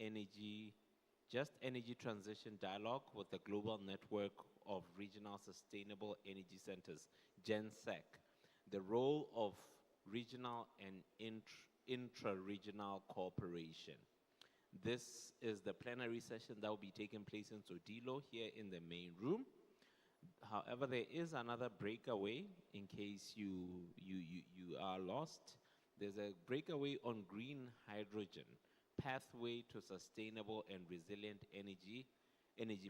energy, just energy transition dialogue with the Global Network of Regional Sustainable Energy Centers, GenSec, the role of regional and intra-regional cooperation. This is the plenary session that will be taking place in Sodilo here in the main room. However, there is another breakaway in case you are lost. There's a breakaway on green hydrogen, pathway to sustainable and resilient energy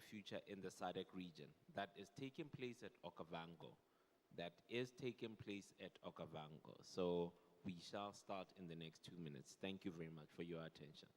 future in the Sadc region. That is taking place at Okavango. That is taking place at Okavango. So we shall start in the next 2 minutes. Thank you very much for your attention.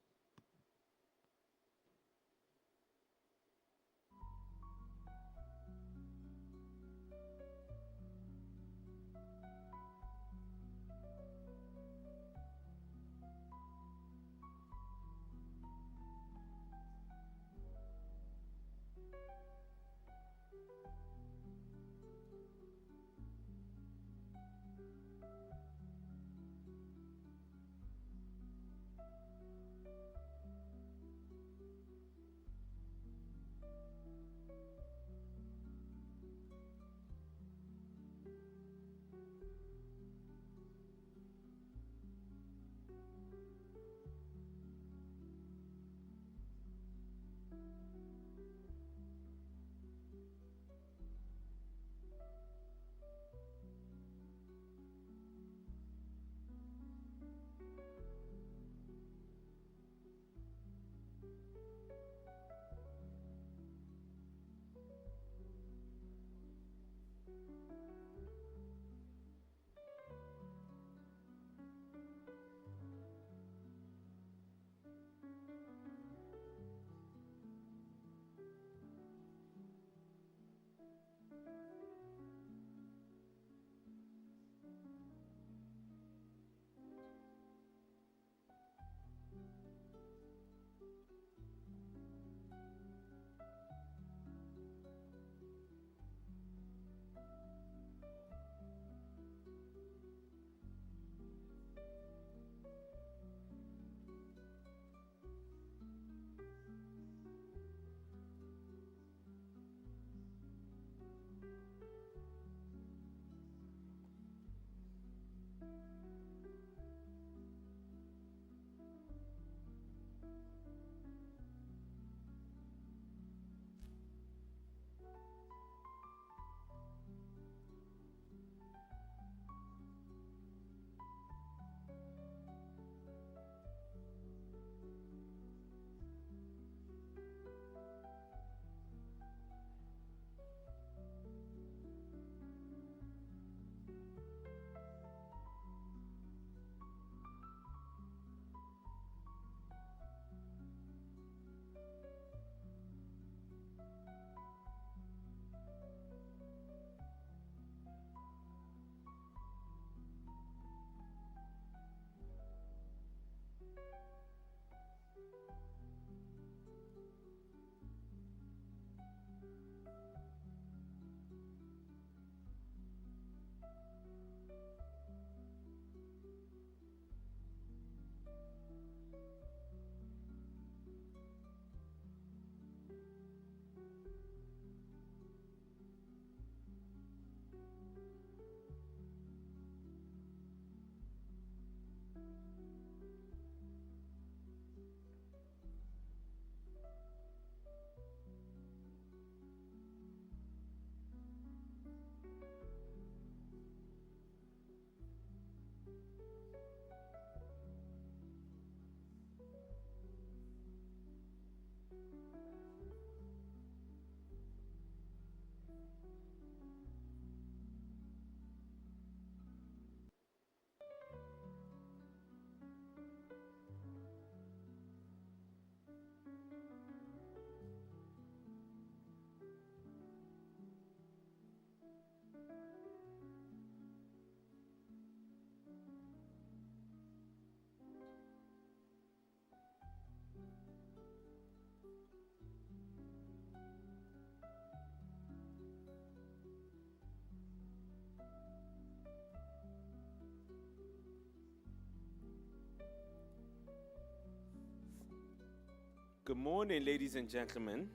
Good morning, ladies and gentlemen.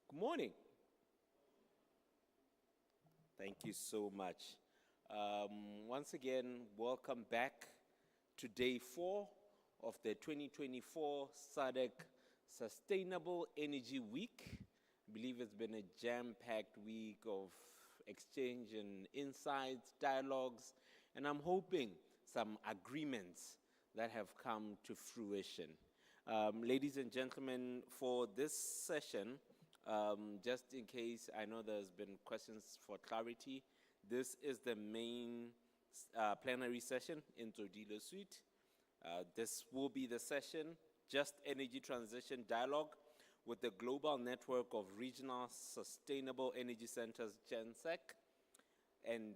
Good morning. Thank you so much. Once again, welcome back to day 4 of the 2024 Sadc Sustainable Energy Week. I believe it's been a jam-packed week of exchange and insights, dialogues, and I'm hoping some agreements that have come to fruition. Ladies and gentlemen, for this session, just in case, I know there's been questions for clarity, this is the main plenary session in Tordilo Suite. This will be the session, Just Energy Transition Dialogue with the Global Network of Regional Sustainable Energy Centers, GenSec. And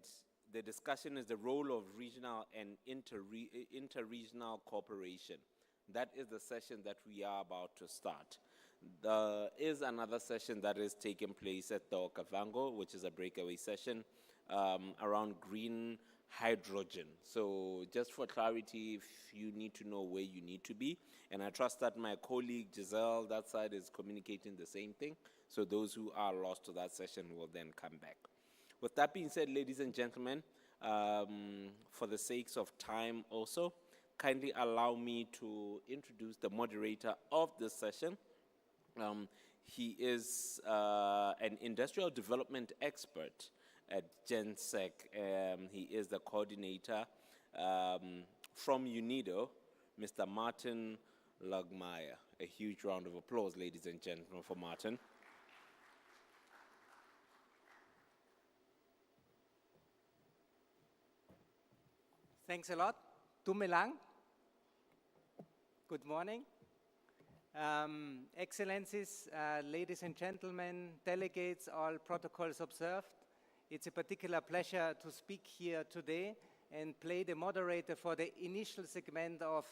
the discussion is the role of regional and inter-regional cooperation. That is the session that we are about to start. There is another session that is taking place at the Okavango, which is a breakaway session around green hydrogen. So just for clarity, if you need to know where you need to be, and I trust that my colleague Giselle, that side, is communicating the same thing. So those who are lost to that session will then come back. With that being said, ladies and gentlemen, for the sakes of time also, kindly allow me to introduce the moderator of this session. He is an industrial development expert at GenSec. He is the coordinator from UNIDO, Mr. Martin Lugmeyer. A huge round of applause, ladies and gentlemen, for Martin. Thanks a lot. Dumelang. Good morning. Excellencies, ladies and gentlemen, delegates, all protocols observed. It's a particular pleasure to speak here today and play the moderator for the initial segment of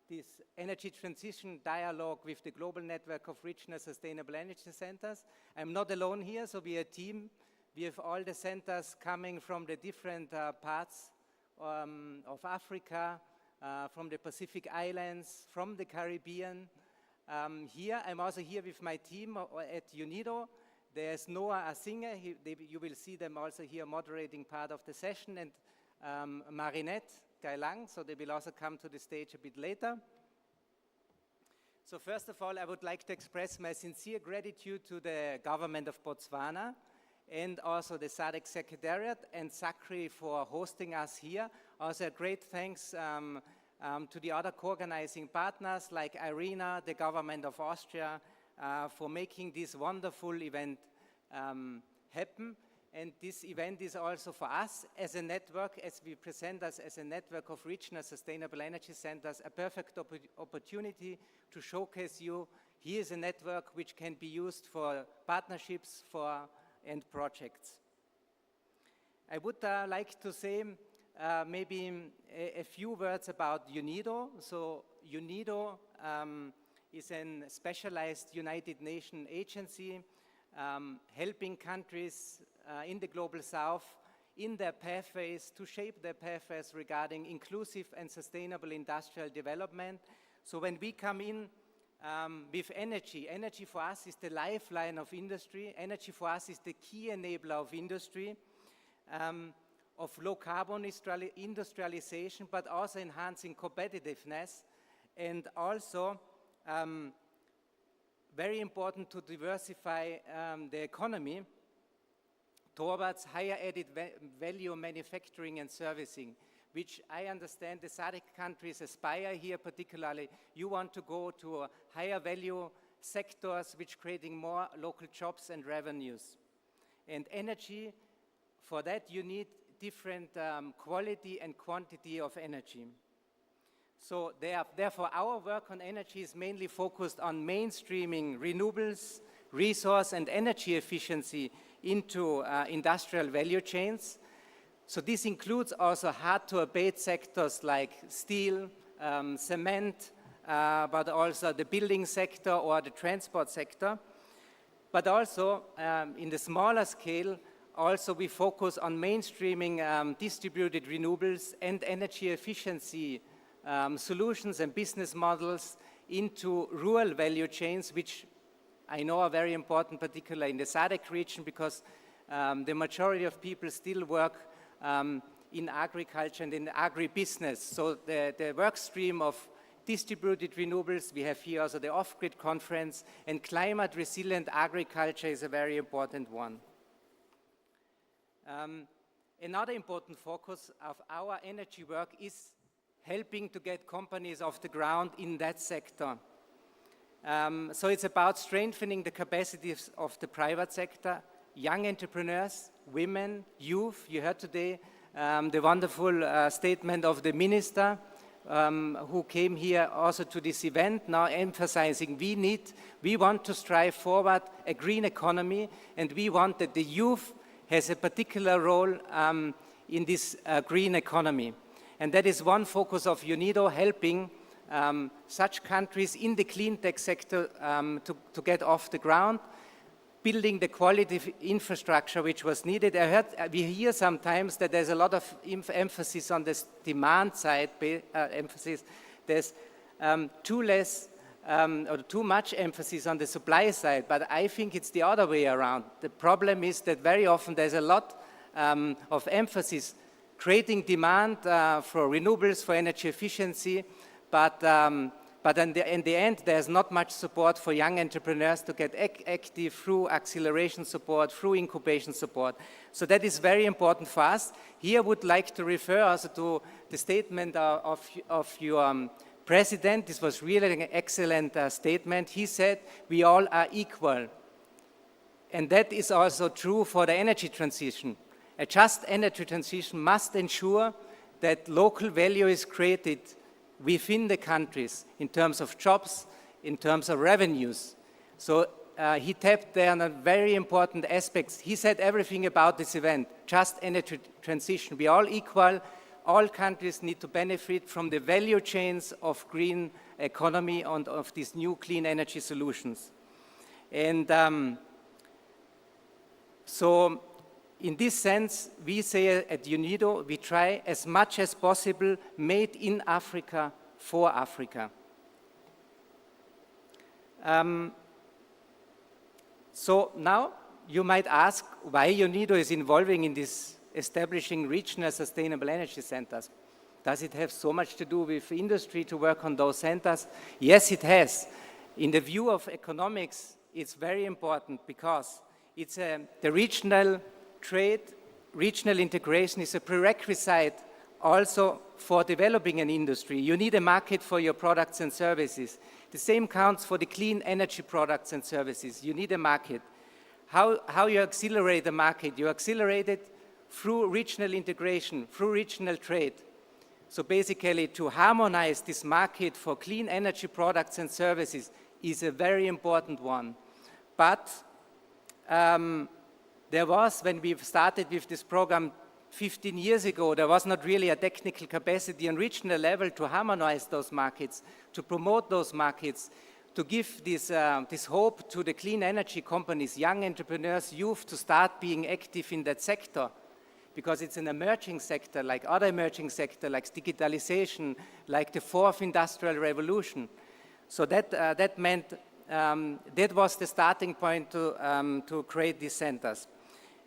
this energy transition dialogue with the Global Network of Regional Sustainable Energy Centers. I'm not alone here, so we are a team. We have all the centers coming from the different parts of Africa, from the Pacific Islands, from the Caribbean. I'm also here with my team at UNIDO. There's Noah Asinger, you will see them also here moderating part of the session, and Marinette Gailang, so they will also come to the stage a bit later. So first of all, I would like to express my sincere gratitude to the government of Botswana and also the Sadc Secretariat and SACRI for hosting us here. Also a great thanks to the other co-organizing partners like IRENA, the government of Austria, for making this wonderful event happen. And this event is also for us as a network, as we present us as a network of regional sustainable energy centers, a perfect opportunity to showcase you. Here is a network which can be used for partnerships and projects. I would like to say maybe a few words about UNIDO. So UNIDO is a specialized United Nations agency helping countries in the Global South in their pathways, to shape their pathways regarding inclusive and sustainable industrial development. So when we come in with energy for us is the lifeline of industry. Energy for us is the key enabler of industry, of low carbon industrialization, but also enhancing competitiveness, and also very important to diversify the economy towards higher added value manufacturing and servicing, which I understand the Sadc countries aspire here particularly. You want to go to higher value sectors which creating more local jobs and revenues. And energy, for that you need different quality and quantity of energy. So therefore our work on energy is mainly focused on mainstreaming renewables, resource and energy efficiency into industrial value chains. So this includes also hard-to-abate sectors like steel, cement, but also the building sector or the transport sector. But also in the smaller scale, also we focus on mainstreaming distributed renewables and energy efficiency solutions and business models into rural value chains, which I know are very important, particularly in the Sadc region, because the majority of people still work in agriculture and in agribusiness. So the work stream of distributed renewables, we have here also the off-grid conference, and climate resilient agriculture is a very important one. Another important focus of our energy work is helping to get companies off the ground in that sector. So it's about strengthening the capacities of the private sector, young entrepreneurs, women, youth. You heard today the wonderful statement of the minister who came here also to this event, now emphasizing we want to strive forward a green economy, and we want that the youth has a particular role in this green economy. And that is one focus of UNIDO, helping such countries in the clean tech sector to get off the ground, building the quality infrastructure which was needed. We hear sometimes that there's a lot of emphasis on this demand side, There's too much emphasis on the supply side, but I think it's the other way around. The problem is that very often there's a lot of emphasis creating demand for renewables, for energy efficiency, but in the end, there's not much support for young entrepreneurs to get active through acceleration support, through incubation support. So that is very important for us. Here I would like to refer also to the statement of your president. This was really an excellent statement. He said, we all are equal. And that is also true for the energy transition. A just energy transition must ensure that local value is created within the countries in terms of jobs, in terms of revenues. So he tapped there on a very important aspects. He said everything about this event, just energy transition. We are all equal. All countries need to benefit from the value chains of green economy and of these new clean energy solutions. And so in this sense, we say at UNIDO, we try as much as possible made in Africa for Africa. So now you might ask why UNIDO is involving in this establishing regional sustainable energy centers. Does it have so much to do with industry to work on those centers? Yes, it has. In the view of economics, it's very important because it's the regional trade, regional integration is a prerequisite also for developing an industry. You need a market for your products and services. The same counts for the clean energy products and services. You need a market. How you accelerate the market? You accelerate it through regional integration, through regional trade. So basically to harmonize this market for clean energy products and services is a very important one. But there was, when we started with this program 15 years ago, there was not really a technical capacity on regional level to harmonize those markets, to promote those markets, to give this hope to the clean energy companies, young entrepreneurs, youth to start being active in that sector. Because it's an emerging sector, like other emerging sectors, like digitalization, like the fourth industrial revolution. So that meant, that was the starting point to create these centers.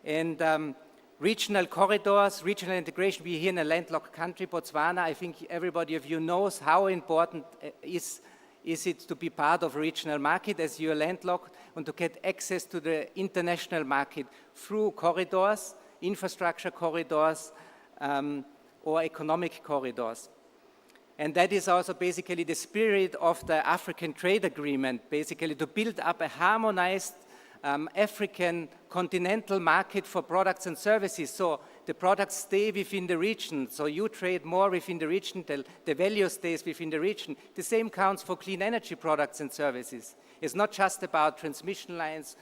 And regional corridors, regional integration, we're here in a landlocked country, Botswana. I think everybody of you knows how important is it to be part of a regional market as you're landlocked and to get access to the international market through corridors, infrastructure corridors, or economic corridors. And that is also basically the spirit of the African Trade Agreement, basically to build up a harmonized African continental market for products and services. So the products stay within the region. So you trade more within the region, the value stays within the region. The same counts for clean energy products and services. It's not just about transmission lines,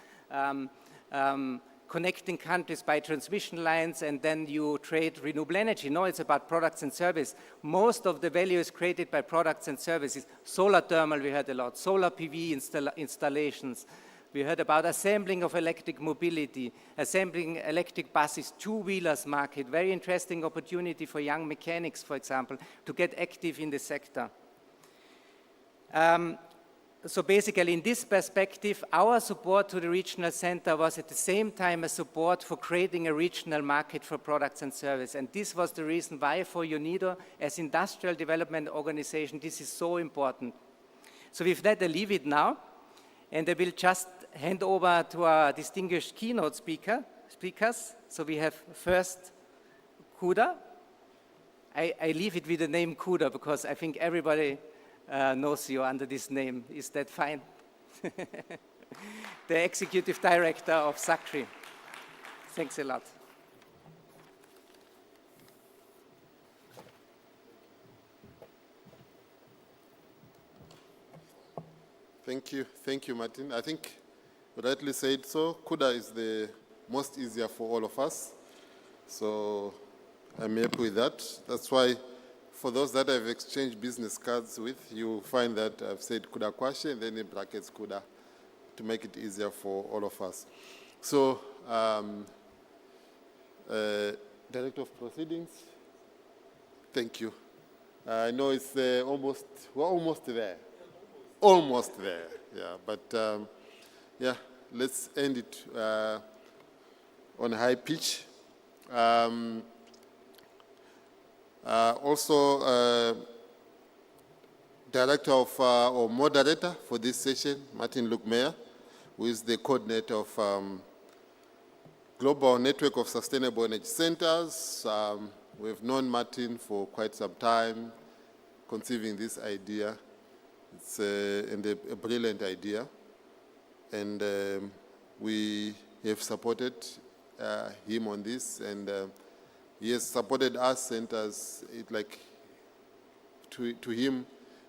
connecting countries by transmission lines and then you trade renewable energy. No, it's about products and service. Most of the value is created by products and services. Solar thermal, we heard a lot. Solar PV installations. We heard about assembling of electric mobility, assembling electric buses, two-wheelers market. Very interesting opportunity for young mechanics, for example, to get active in the sector. So basically, in this perspective, our support to the regional center was at the same time a support for creating a regional market for products and services. And this was the reason why for UNIDO, as industrial development organization, this is so important. So with that, I leave it now, and I will just hand over to our distinguished keynote speakers. So we have first Kuda. I leave it with the name Kuda because I think everybody knows you under this name. Is that fine? The Executive Director of Sadc. Thanks a lot. Thank you, Martin. I think you rightly said so. Kuda is the most easier for all of us. So I'm happy with that. That's why for those that I've exchanged business cards with, you find that I've said Kuda Kwashe and then in brackets Kuda to make it easier for all of us. So, Director of Proceedings, thank you. I know it's we're almost there. Almost there, yeah. But yeah, let's end it on a high pitch. Also, Director of, or moderator for this session, Martin Lukmeyer, who is the coordinator of Global Network of Sustainable Energy Centers. We've known Martin for quite some time, conceiving this idea. It's a brilliant idea, and we have supported him on this, and he has supported us centers. To him,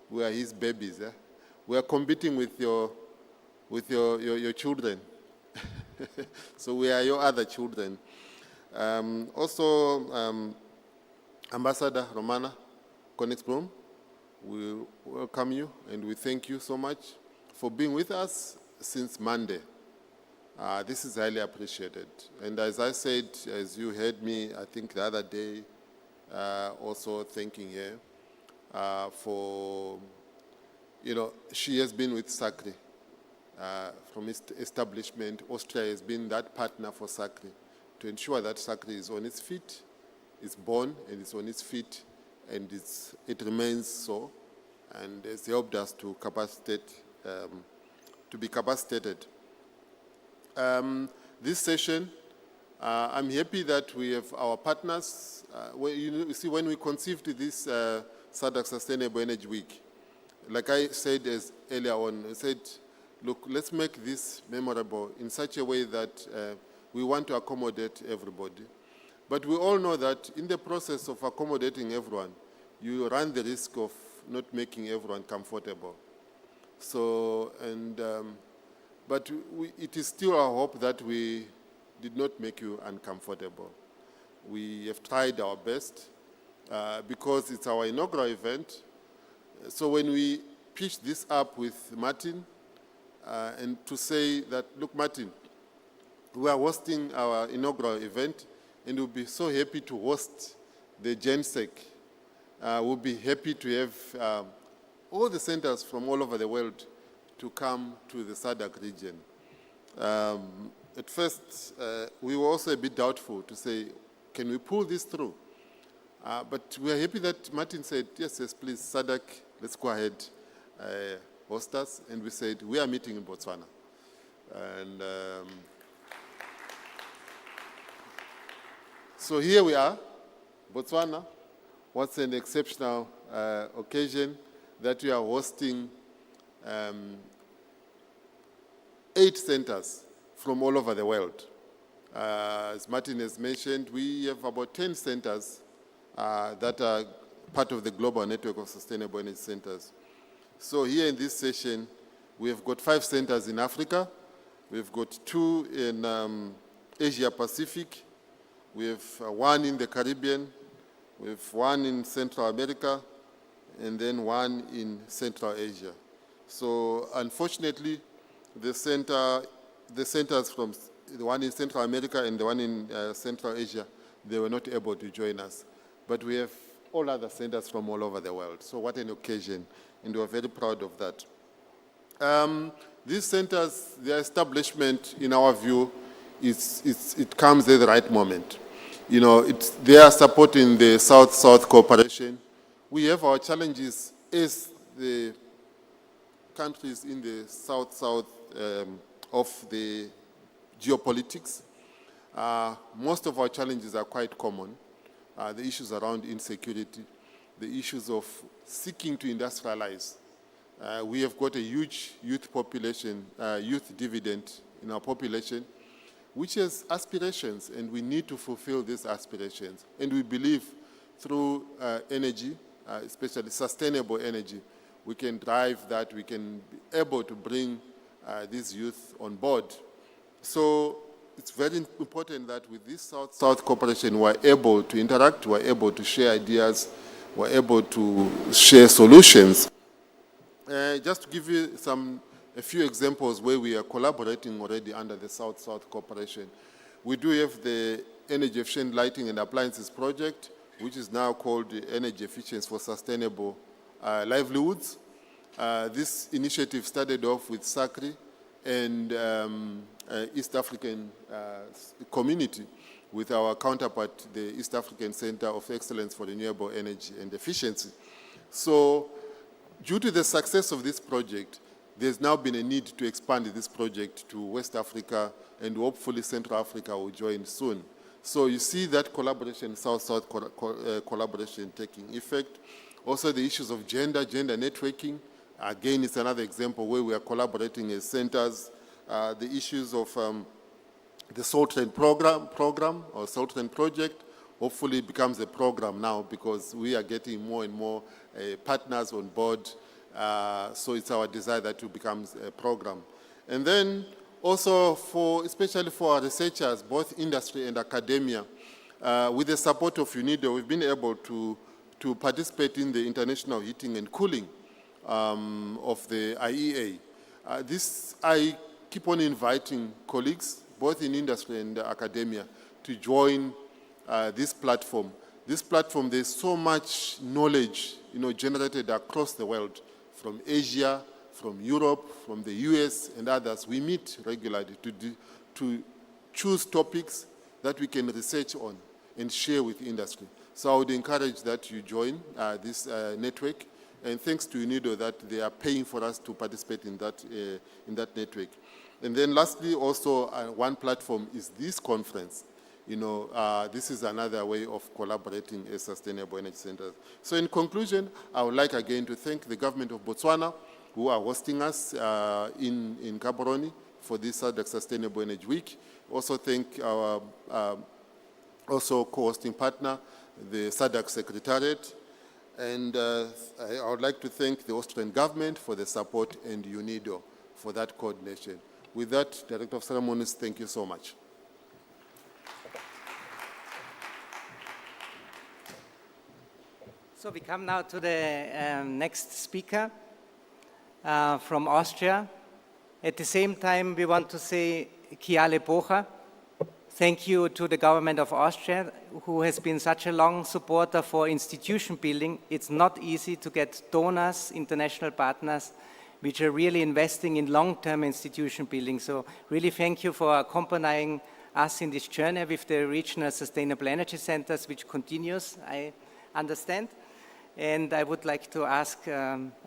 we are his babies. We are competing with your children, so we are your other children. Also, Ambassador Romana Konexblom, we welcome you and we thank you so much for being with us since Monday. This is highly appreciated. And as I said, as you heard me, I think the other day, also thanking her for, she has been with Sadc from its establishment. Austria has been that partner for Sadc to ensure that Sadc is on its feet, is born and is on its feet, and it remains so, and has helped us to be capacitated. This session, I'm happy that we have our partners. You see, when we conceived this Sadc Sustainable Energy Week, like I said earlier on, I said, look, let's make this memorable in such a way that we want to accommodate everybody. But we all know that in the process of accommodating everyone, you run the risk of not making everyone comfortable. So, but it is still our hope that we did not make you uncomfortable. We have tried our best because it's our inaugural event. So when we pitched this up with Martin, and to say that, look, Martin, we are hosting our inaugural event, and we'll be so happy to host the GenSec. We'll be happy to have all the centers from all over the world to come to the Sadc region. At first, we were also a bit doubtful to say, can we pull this through? But we are happy that Martin said, yes, please, Sadc, let's go ahead, host us. And we said, we are meeting in Botswana. And so here we are, Botswana. What's an exceptional occasion that we are hosting 8 centers from all over the world. As Martin has mentioned, we have about 10 centers that are part of the global network of sustainable energy centers. So here in this session, we have got 5 centers in Africa. We've got 2 in Asia Pacific. We have 1 in the Caribbean. We have 1 in Central America, and then 1 in Central Asia. So unfortunately, the centers from the one in Central America and the one in Central Asia, they were not able to join us. But we have all other centers from all over the world. So what an occasion, and we're very proud of that. These centers, their establishment, in our view, it comes at the right moment. You know, they are supporting the South-South cooperation. We have our challenges as the countries in the South-South of the geopolitics. Most of our challenges are quite common. The issues around insecurity, the issues of seeking to industrialize. We have got a huge youth population, youth dividend in our population, which has aspirations, and we need to fulfill these aspirations. And we believe through energy, especially sustainable energy, we can drive that, we can be able to bring these youth on board. So it's very important that with this South-South cooperation, we're able to interact, we're able to share ideas, we're able to share solutions. Just to give you a few examples where we are collaborating already under the South-South cooperation. We do have the Energy Efficient Lighting and Appliances Project, which is now called the Energy Efficiency for Sustainable Livelihoods. This initiative started off with SACRI and East African community with our counterpart, the East African Center of Excellence for Renewable Energy and Efficiency. So, due to the success of this project, there's now been a need to expand this project to West Africa, and hopefully Central Africa will join soon. So you see that collaboration, South-South collaboration taking effect. Also the issues of gender networking. Again, it's another example where we are collaborating as centers. The issues of the Soul Train program or Soul Train project hopefully becomes a program now because we are getting more and more partners on board. So it's our desire that it becomes a program. And then also especially for our researchers, both industry and academia, with the support of UNIDO, we've been able to participate in the international heating and cooling of the IEA. I keep on inviting colleagues, both in industry and academia, to join this platform. This platform, there's so much knowledge, generated across the world, from Asia, from Europe, from the US, and others. We meet regularly to choose topics that we can research on and share with industry. So I would encourage that you join this network, and thanks to UNIDO that they are paying for us to participate in that network. And then lastly, also one platform is this conference. This is another way of collaborating as sustainable energy centers. So in conclusion, I would like again to thank the government of Botswana who are hosting us in Gaborone for this Sadc Sustainable Energy Week. Also thank our also co-hosting partner, the Sadc Secretariat. And I would like to thank the Austrian government for the support and UNIDO for that coordination. With that, Director of Ceremonies, thank you so much. So we come now to the next speaker from Austria. At the same time, we want to say Kiale Bocha. Thank you to the government of Austria, who has been such a long supporter for institution building. It's not easy to get donors, international partners, which are really investing in long-term institution building. So really thank you for accompanying us in this journey with the regional sustainable energy centers, which continues, I understand. And I would like to ask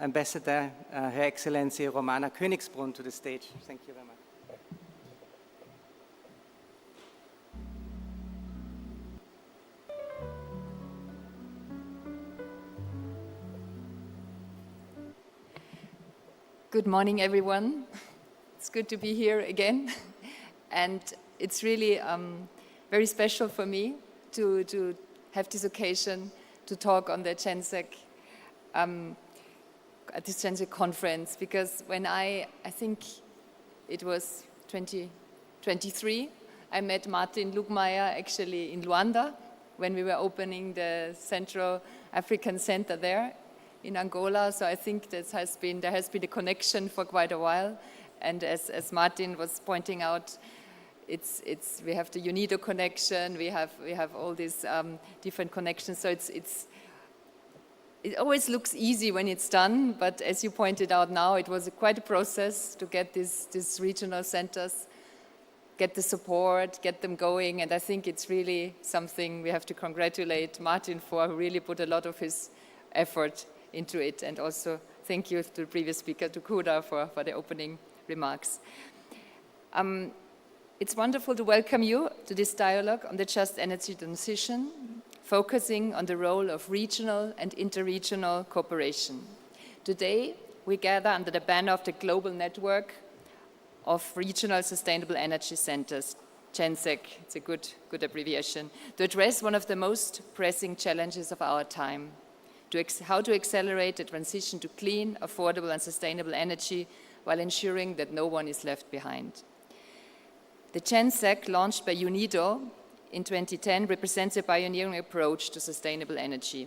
Ambassador, Her Excellency Romana Königsbrunn to the stage. Thank you very much. Good morning, everyone. It's good to be here again. And it's really very special for me to have this occasion to talk on the GenSec, at this GenSec conference, because when I think it was 2023, I met Martin Lugmeier actually in Luanda when we were opening the Central African Center there in Angola. So I think there has been a connection for quite a while. And as Martin was pointing out, we have the UNIDO connection, we have all these different connections. So it always looks easy when it's done, but as you pointed out now, it was quite a process to get these regional centers, get the support, get them going, and I think it's really something we have to congratulate Martin for, who really put a lot of his effort into it, and also thank you to the previous speaker, to Kuda, for the opening remarks. It's wonderful to welcome you to this dialogue on the just energy transition, focusing on the role of regional and interregional cooperation. Today, we gather under the banner of the Global Network of Regional Sustainable Energy Centers, GenSec, it's a good abbreviation, to address one of the most pressing challenges of our time, how to accelerate the transition to clean, affordable and sustainable energy while ensuring that no one is left behind. The GenSec, launched by UNIDO in 2010, represents a pioneering approach to sustainable energy.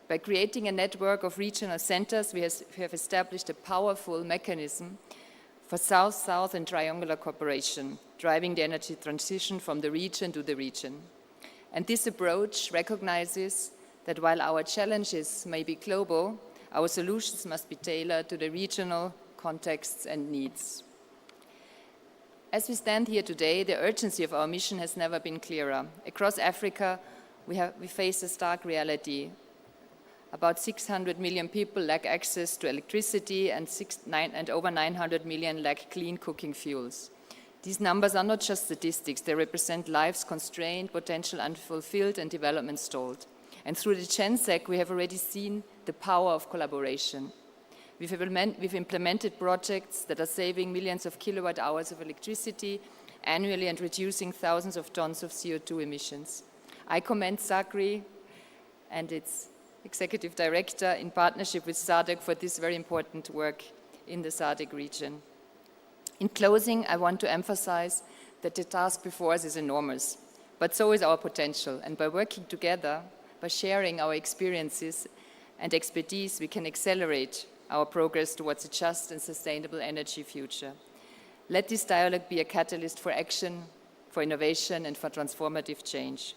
By creating a network of regional centers, we have established a powerful mechanism for South-South and triangular cooperation, driving the energy transition from the region to the region. And this approach recognizes that while our challenges may be global, our solutions must be tailored to the regional contexts and needs. As we stand here today, the urgency of our mission has never been clearer. Across Africa, we face a stark reality. About 600 million people lack access to electricity and over 900 million lack clean cooking fuels. These numbers are not just statistics, they represent lives constrained, potential unfulfilled and development stalled. And through the GenSec, we have already seen the power of collaboration. We've implemented projects that are saving millions of kilowatt hours of electricity annually and reducing thousands of tons of CO2 emissions. I commend Sadc and its executive director in partnership with Sadc for this very important work in the Sadc region. In closing, I want to emphasize that the task before us is enormous, but so is our potential. And by working together, by sharing our experiences and expertise, we can accelerate our progress towards a just and sustainable energy future. Let this dialogue be a catalyst for action, for innovation, and for transformative change.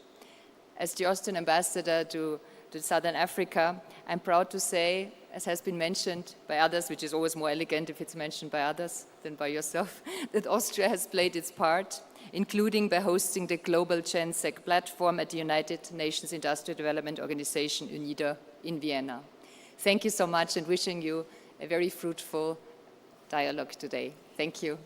As the Austrian ambassador to Southern Africa, I'm proud to say, as has been mentioned by others, which is always more elegant if it's mentioned by others than by yourself, that Austria has played its part, including by hosting the global GenSec platform at the United Nations Industrial Development Organization, UNIDO, in Vienna. Thank you so much, and wishing you a very fruitful dialogue today. Thank you.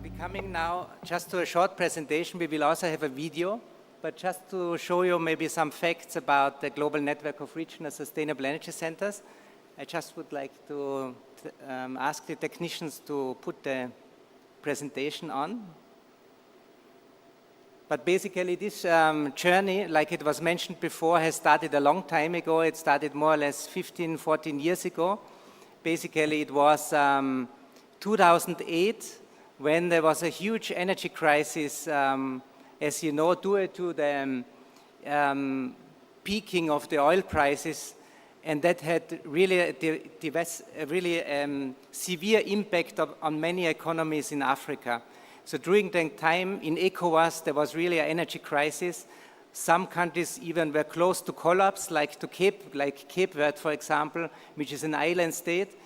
We're coming now just to a short presentation. We will also have a video, but just to show you maybe some facts about the Global Network of Regional Sustainable Energy Centers, I just would like to ask the technicians to put the presentation on. But basically this journey, like it was mentioned before, has started a long time ago. It started more or less 15, 14 years ago. Basically it was 2008 when there was a huge energy crisis, as you know, due to the peaking of the oil prices, and that had really a severe impact on many economies in Africa. So during the time in ECOWAS, there was really an energy crisis. Some countries even were close to collapse, like Cape Verde, for example, which is an island state,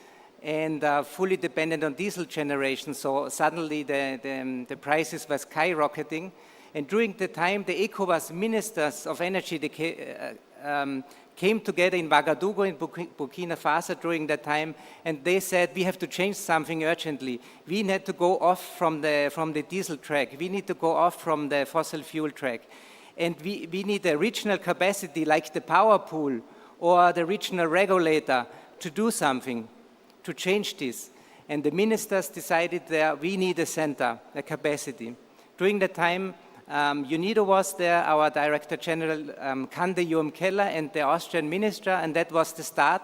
and fully dependent on diesel generation. So suddenly the prices were skyrocketing. And during the time, the ECOWAS ministers of energy came together in Ouagadougou in Burkina Faso during that time, and they said, we have to change something urgently. We need to go off from the diesel track. We need to go off from the fossil fuel track. And we need a regional capacity like the power pool or the regional regulator to do something, to change this. And the ministers decided that we need a center, a capacity. During the time, UNIDO was there, our Director General Kande Joam Keller, and the Austrian minister, and that was the start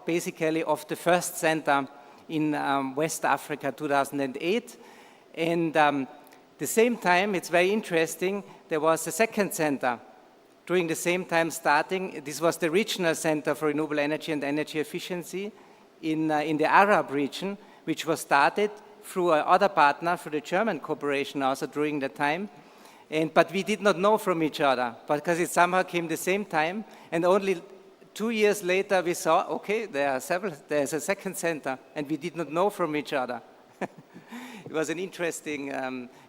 basically of the first center in West Africa, 2008. And the same time, it's very interesting, there was a second center during the same time starting. This was the Regional Center for Renewable Energy and Energy Efficiency in the Arab region, which was started through another partner, through the German cooperation also during the time. But we did not know from each other, because it somehow came the same time, and only 2 years later we saw, okay, there's a second center, and we did not know from each other. It was an interesting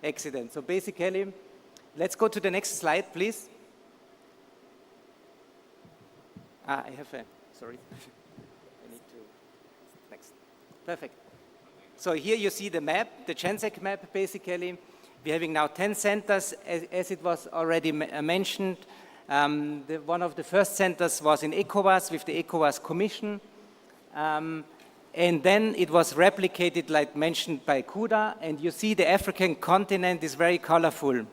accident. So basically, let's go to the next slide, please. I have a, sorry. I need to, next. Perfect. So here you see the map, the GenSec map, basically. We're having now 10 centers, as it was already mentioned. One of the first centers was in ECOWAS, with the ECOWAS Commission. And then it was replicated, like mentioned by Kuda, and you see the African continent is very colorful,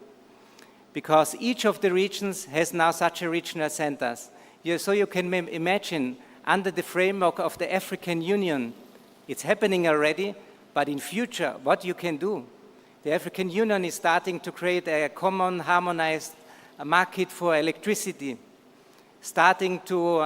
because each of the regions has now such a regional centers. So you can imagine, under the framework of the African Union, it's happening already, but in future, what you can do. The African Union is starting to create a common, harmonized market for electricity, starting to,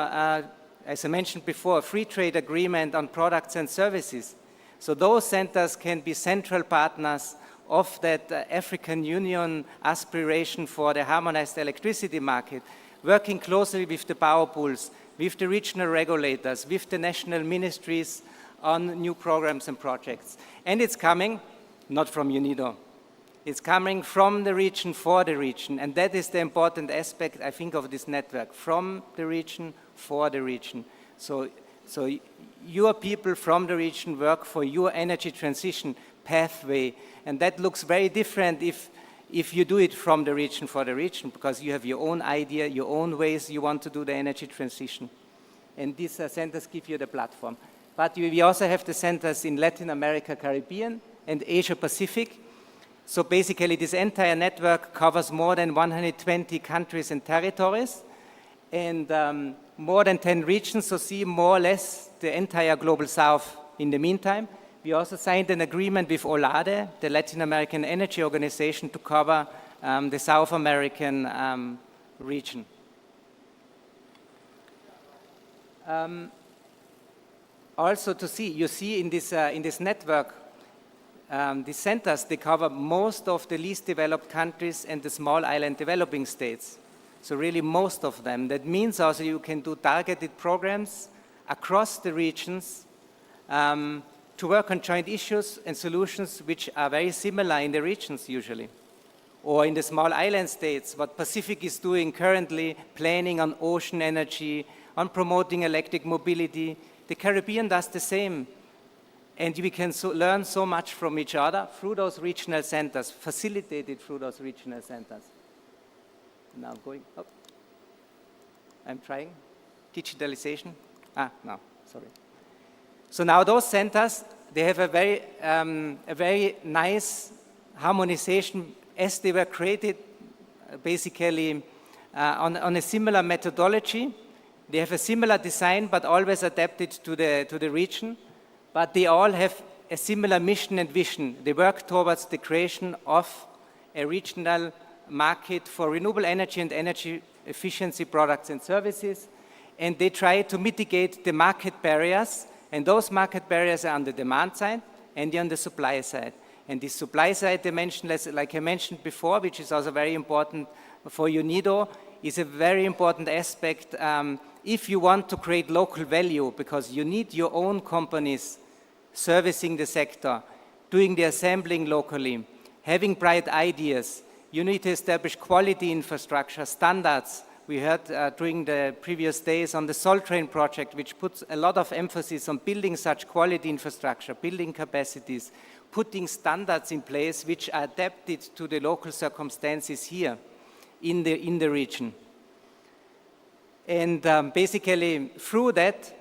as I mentioned before, a free trade agreement on products and services. So those centers can be central partners of that African Union aspiration for the harmonized electricity market, working closely with the power pools, with the regional regulators, with the national ministries on new programs and projects. And it's coming not from UNIDO. It's coming from the region for the region, and that is the important aspect, I think, of this network, from the region for the region. So your people from the region work for your energy transition pathway, and that looks very different if you do it from the region for the region, because you have your own idea, your own ways you want to do the energy transition. And these centers give you the platform. But we also have the centers in Latin America, Caribbean, and Asia Pacific. So basically this entire network covers more than 120 countries and territories, and more than 10 regions, so see more or less the entire Global South in the meantime. We also signed an agreement with OLADE, the Latin American Energy Organization, to cover the South American region. Also to see, you see in this network, the centers, they cover most of the least developed countries and the small island developing states. So really most of them. That means also you can do targeted programs across the regions to work on joint issues and solutions which are very similar in the regions usually. Or in the small island states, what Pacific is doing currently, planning on ocean energy, on promoting electric mobility. The Caribbean does the same. And we can learn so much from each other through those regional centers, facilitated through those regional centers. Now going up. I'm trying. Digitalization. No, sorry. So now those centers, they have a very nice harmonization as they were created basically on a similar methodology. They have a similar design, but always adapted to the region. But they all have a similar mission and vision. They work towards the creation of a regional market for renewable energy and energy efficiency products and services. And they try to mitigate the market barriers. And those market barriers are on the demand side and on the supply side. And the supply side dimension, like I mentioned before, which is also very important for UNIDO, is a very important aspect if you want to create local value, because you need your own companies servicing the sector, doing the assembling locally, having bright ideas. You need to establish quality infrastructure, standards. We heard during the previous days on the Salt Train project, which puts a lot of emphasis on building such quality infrastructure, building capacities, putting standards in place which are adapted to the local circumstances here in the region. And basically through that,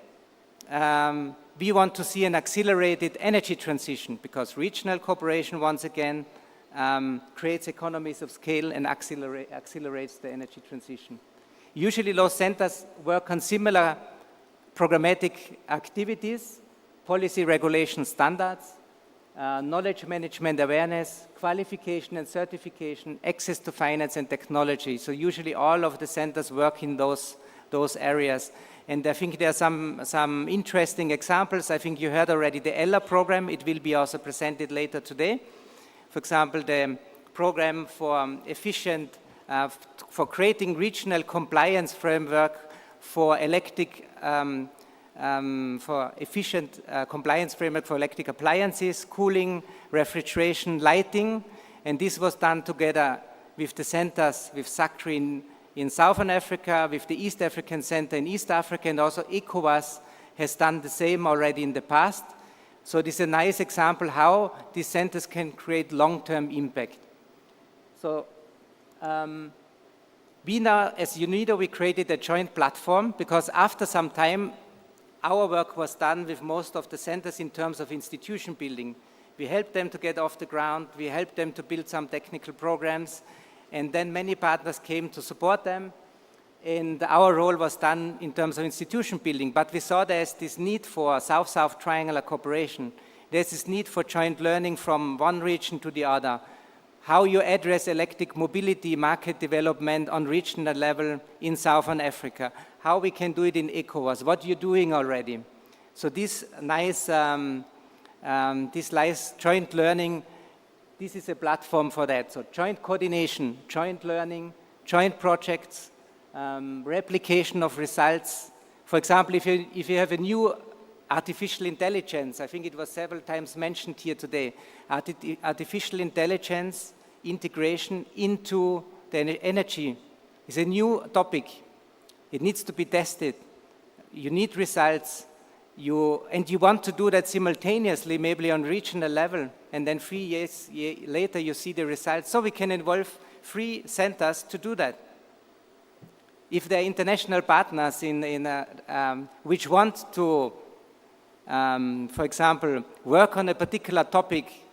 we want to see an accelerated energy transition, because regional cooperation, once again, creates economies of scale and accelerates the energy transition. Usually those centers work on similar programmatic activities, policy regulation standards, knowledge management awareness, qualification and certification, access to finance and technology. So usually all of the centers work in those areas. And I think there are some interesting examples. I think you heard already the ELLA program. It will be also presented later today. For example, the program for efficient, for creating regional compliance framework for for efficient compliance framework for electric appliances, cooling, refrigeration, lighting. And this was done together with the centers, with SACRI in Southern Africa, with the East African Center in East Africa, and also ECOWAS has done the same already in the past. So this is a nice example how these centers can create long-term impact. So we now, as UNIDO, we created a joint platform because after some time, our work was done with most of the centers in terms of institution building. We helped them to get off the ground, we helped them to build some technical programs, and then many partners came to support them, and our role was done in terms of institution building, but we saw there's this need for South-South triangular cooperation. There's this need for joint learning from one region to the other. How you address electric mobility market development on regional level in Southern Africa. How we can do it in ECOWAS, what you're doing already. So this nice joint learning, this is a platform for that. So joint coordination, joint learning, joint projects, replication of results. For example, if you have a new artificial intelligence, I think it was several times mentioned here today, artificial intelligence integration into the energy is a new topic. It needs to be tested. You need results. And you want to do that simultaneously, maybe on regional level, and then 3 years later you see the results. So we can involve 3 centers to do that. If there are international partners which want to, for example, work on a particular topic,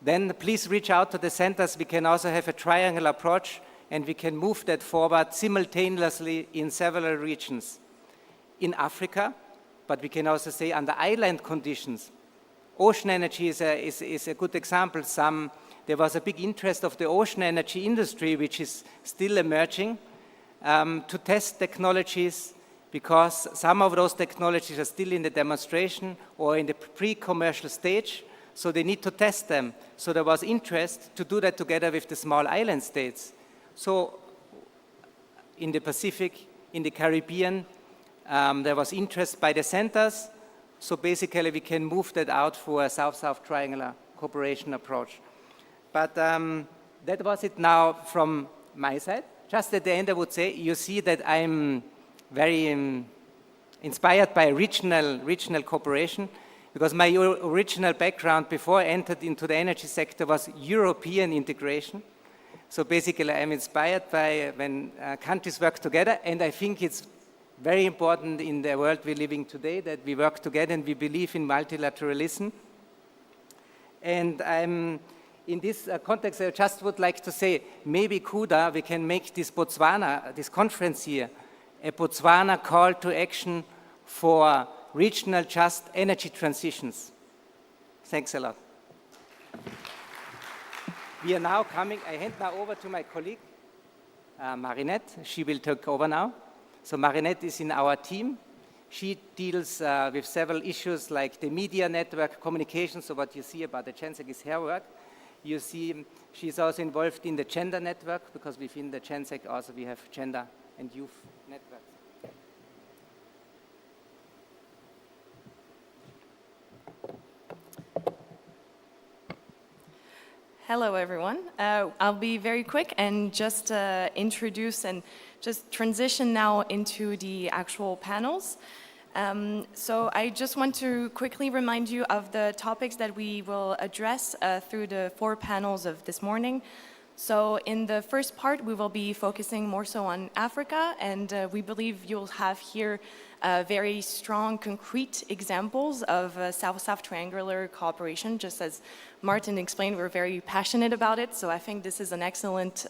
then please reach out to the centers. We can also have a triangular approach, and we can move that forward simultaneously in several regions. In Africa, but we can also say under island conditions. Ocean energy is a good example. There was a big interest of the ocean energy industry, which is still emerging, to test technologies, because some of those technologies are still in the demonstration or in the pre-commercial stage, so they need to test them. So there was interest to do that together with the small island states. So in the Pacific, in the Caribbean, there was interest by the centers, so basically we can move that out for a South-South triangular cooperation approach. But that was it now from my side. Just at the end I would say, you see that I'm very inspired by regional cooperation, because my original background before I entered into the energy sector was European integration. So basically I'm inspired by when countries work together, and I think it's very important in the world we're living today that we work together and we believe in multilateralism. And in this context, I just would like to say, maybe Kuda, we can make this this conference here, a Botswana call to action for regional just energy transitions. Thanks a lot. We are now coming, I hand now over to my colleague, Marinette. She will take over now. So Marinette is in our team. She deals with several issues like the media network communication. So what you see about the GenSec is her work. You see she's also involved in the gender network, because within the GenSec also we have gender and youth networks. Hello, everyone. I'll be very quick and just introduce and just transition now into the actual panels. So I just want to quickly remind you of the topics that we will address through the 4 panels of this morning. So in the first part, we will be focusing more so on Africa, and we believe you'll have here very strong, concrete examples of South-South triangular cooperation. Just as Martin explained, we're very passionate about it, so I think this is an excellent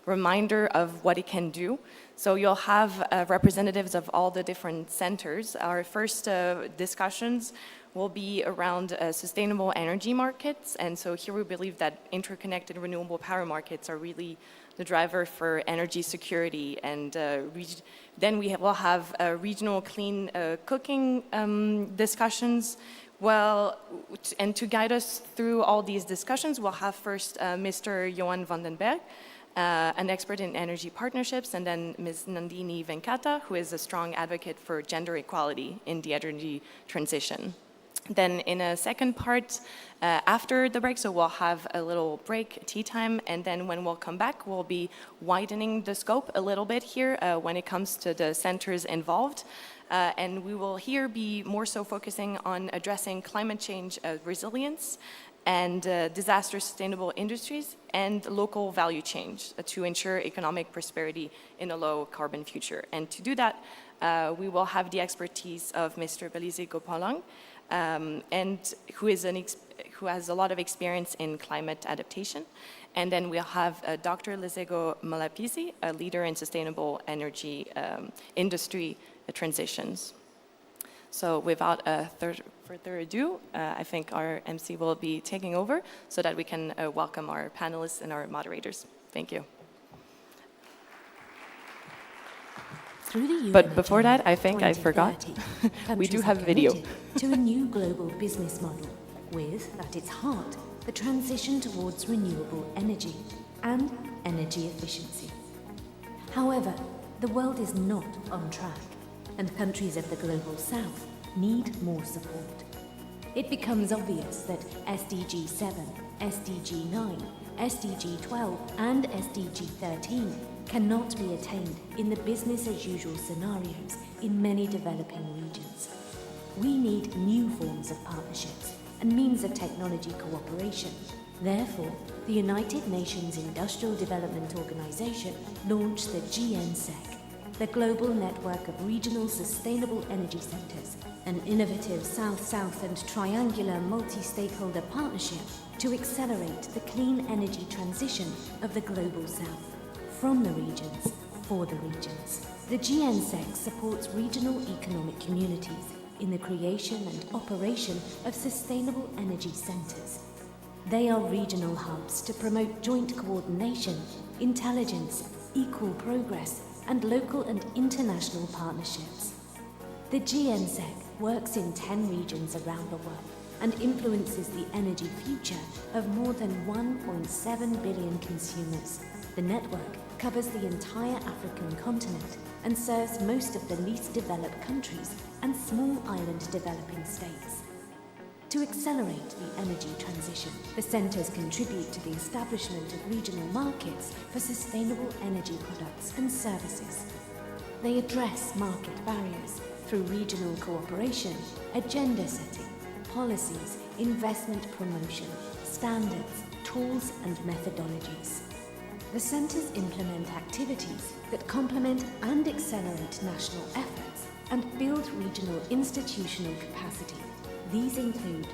reminder of what it can do. So you'll have representatives of all the different centers. Our first discussions will be around sustainable energy markets, and so here we believe that interconnected renewable power markets are really the driver for energy security, and then we will have regional clean cooking discussions. Well, and to guide us through all these discussions, we'll have first Mr. Johan van den Berg, an expert in energy partnerships, and then Ms. Nandini Venkata, who is a strong advocate for gender equality in the energy transition. Then in a second part, after the break, so we'll have a little break, tea time, and then when we'll come back, we'll be widening the scope a little bit here when it comes to the centers involved. And we will here be more so focusing on addressing climate change resilience and disaster sustainable industries and local value change to ensure economic prosperity in a low carbon future. And to do that, we will have the expertise of Mr. Balize Gopalang, and who has a lot of experience in climate adaptation. And then we'll have Dr. Lizego Malapisi, a leader in sustainable energy industry transitions. So without further ado, I think our MC will be taking over so that we can welcome our panelists and our moderators. Thank you. But before that, I think I forgot. We do have video. To a new global business model with, at its heart, the transition towards renewable energy and energy efficiency. However, the world is not on track, and countries of the global south need more support. It becomes obvious that SDG 7, SDG 9, SDG 12 and SDG 13 cannot be attained in the business-as-usual scenarios in many developing regions. We need new forms of partnerships and means of technology cooperation. Therefore, the United Nations Industrial Development Organization launched the GNSEC, the Global Network of Regional Sustainable Energy Centers, an innovative South-South and triangular multi-stakeholder partnership to accelerate the clean energy transition of the Global South. From the regions, for the regions. The GNSEC supports regional economic communities in the creation and operation of sustainable energy centers. They are regional hubs to promote joint coordination, intelligence, equal progress, and local and international partnerships. The GNSEC works in 10 regions around the world and influences the energy future of more than 1.7 billion consumers. The network covers the entire African continent and serves most of the least developed countries and small island developing states. To accelerate the energy transition, the centres contribute to the establishment of regional markets for sustainable energy products and services. They address market barriers through regional cooperation, agenda setting, policies, investment promotion, standards, tools and methodologies. The centres implement activities that complement and accelerate national efforts and build regional institutional capacity. These include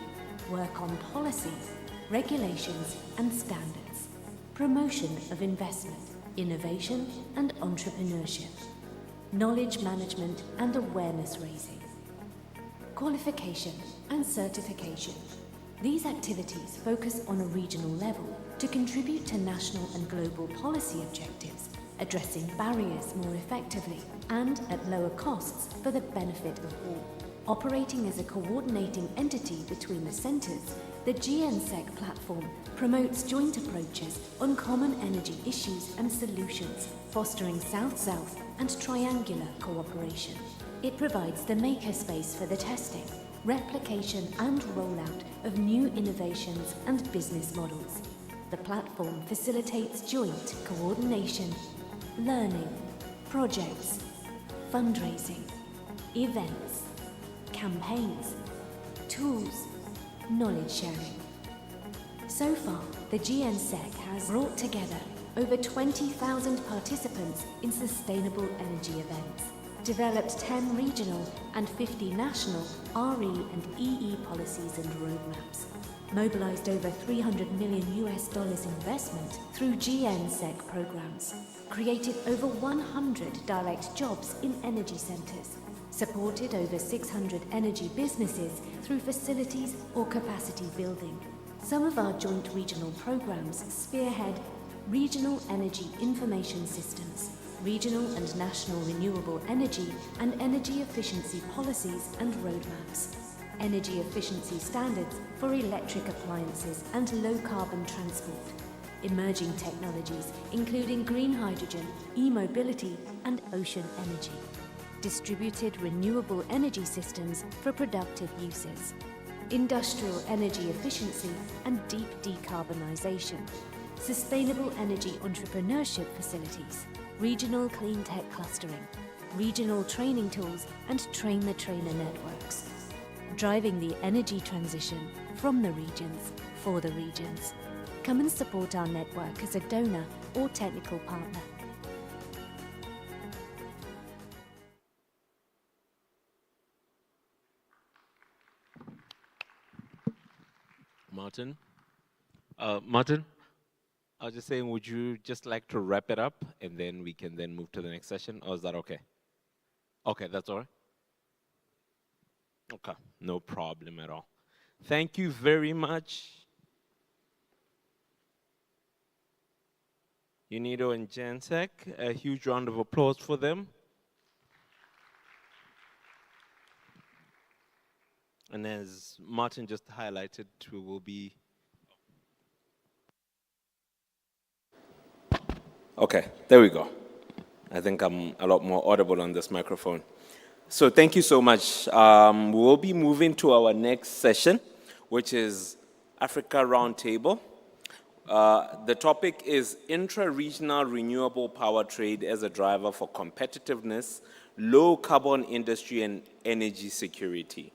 work on policies, regulations and standards, promotion of investment, innovation and entrepreneurship, knowledge management and awareness raising, qualification and certification. These activities focus on a regional level to contribute to national and global policy objectives, addressing barriers more effectively and at lower costs for the benefit of all. Operating as a coordinating entity between the centres, the GNSEC platform promotes joint approaches on common energy issues and solutions, fostering South-South and triangular cooperation. It provides the makerspace for the testing, replication and rollout of new innovations and business models. The platform facilitates joint coordination, learning, projects, fundraising, events, campaigns, tools, knowledge sharing. So far, the GNSEC has brought together over 20,000 participants in sustainable energy events, developed 10 regional and 50 national RE and EE policies and roadmaps, mobilized over $300 million investment through GNSEC programs, created over 100 direct jobs in energy centers, supported over 600 energy businesses through facilities or capacity building. Some of our joint regional programs spearhead regional energy information systems, regional and national renewable energy and energy efficiency policies and roadmaps, energy efficiency standards for electric appliances and low-carbon transport, emerging technologies including green hydrogen, e-mobility and ocean energy, distributed renewable energy systems for productive uses, industrial energy efficiency and deep decarbonisation, sustainable energy entrepreneurship facilities, regional clean tech clustering, regional training tools and train-the-trainer networks, driving the energy transition from the regions for the regions. Come and support our network as a donor or technical partner. Martin? Martin, I was just saying, would you just like to wrap it up and then we can then move to the next session, or is that okay? Okay, that's all right? Okay, no problem at all. Thank you very much. UNIDO and GenSec, a huge round of applause for them. And as Martin just highlighted, we will be... Okay, there we go. I think I'm a lot more audible on this microphone. So thank you so much. We'll be moving to our next session, which is Africa Roundtable. The topic is Intra-Regional Renewable Power Trade as a driver for competitiveness, low carbon industry and energy security.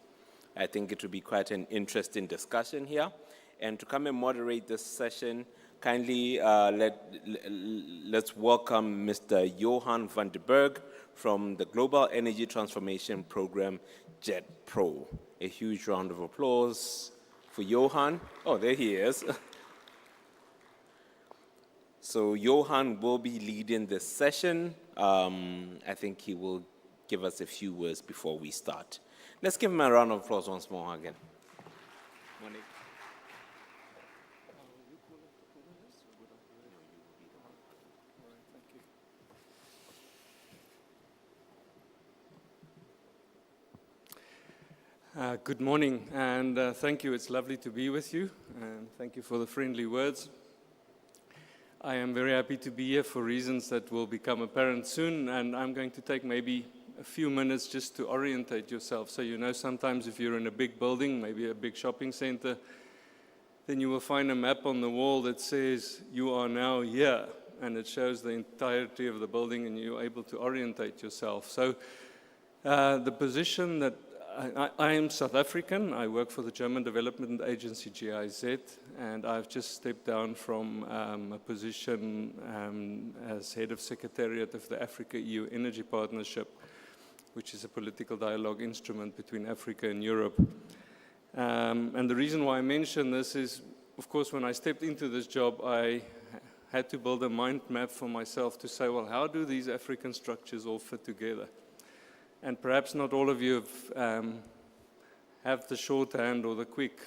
I think it will be quite an interesting discussion here. And to come and moderate this session, kindly let's welcome Mr. Johan van den Berg from the Global Energy Transformation Program, JET-Pro. A huge round of applause for Johan. Oh, there he is. So Johan will be leading this session. I think he will give us a few words before we start. Let's give him a round of applause once more again. Good morning, and thank you. It's lovely to be with you, and thank you for the friendly words. I am very happy to be here for reasons that will become apparent soon, and I'm going to take maybe a few minutes just to orientate yourself. So you know, sometimes if you're in a big building, maybe a big shopping center, then you will find a map on the wall that says you are now here, and it shows the entirety of the building, and you're able to orientate yourself. So the position that I am South African. I work for the German development agency GIZ, and I've just stepped down from a position as head of secretariat of the Africa-EU Energy Partnership, which is a political dialogue instrument between Africa and Europe. And the reason why I mention this is, of course, when I stepped into this job, I had to build a mind map for myself to say, well, how do these African structures all fit together? And perhaps not all of you have the shorthand or the quick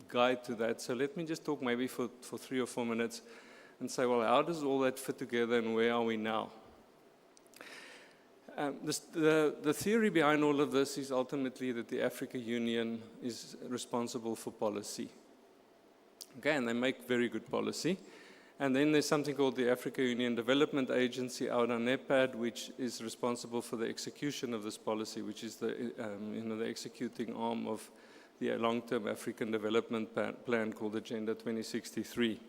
guide to that. So let me just talk maybe for 3 or 4 minutes and say, well, how does all that fit together and where are we now? The theory behind all of this is ultimately that the Africa Union is responsible for policy. Okay, and they make very good policy. And then there's something called the Africa Union Development Agency, out on NEPAD, which is responsible for the execution of this policy, which is the executing arm of the long-term African development plan called Agenda 2063.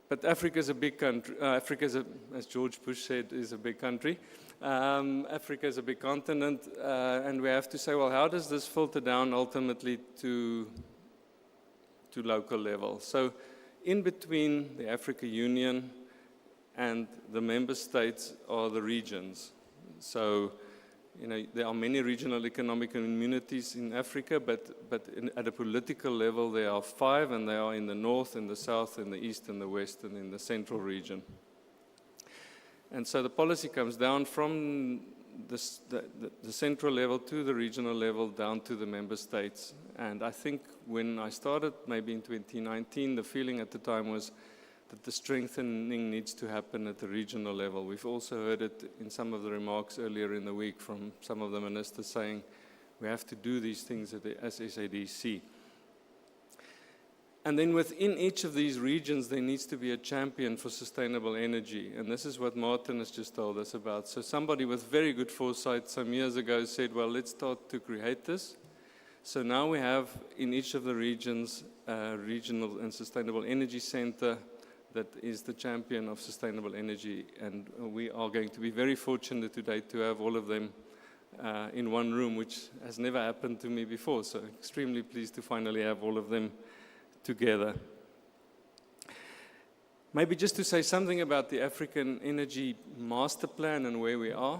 But Africa is a big country. Africa is, as George Bush said, is a big country. Africa is a big continent, and we have to say, well, how does this filter down ultimately to local level? So, in between the Africa Union and the member states are the regions. So, you know, there are many regional economic communities in Africa, but at a political level there are 5, and they are in the north, in the south, in the east, in the west, and in the central region. And so the policy comes down from the central level to the regional level down to the member states. And I think when I started, maybe in 2019, the feeling at the time was that the strengthening needs to happen at the regional level. We've also heard it in some of the remarks earlier in the week from some of the ministers saying we have to do these things as SADC. And then within each of these regions, there needs to be a champion for sustainable energy. And this is what Martin has just told us about. So somebody with very good foresight some years ago said, well, let's start to create this. So now we have in each of the regions a regional and sustainable energy center that is the champion of sustainable energy. And we are going to be very fortunate today to have all of them in one room, which has never happened to me before. So extremely pleased to finally have all of them together. Maybe just to say something about the African Energy Master Plan and where we are.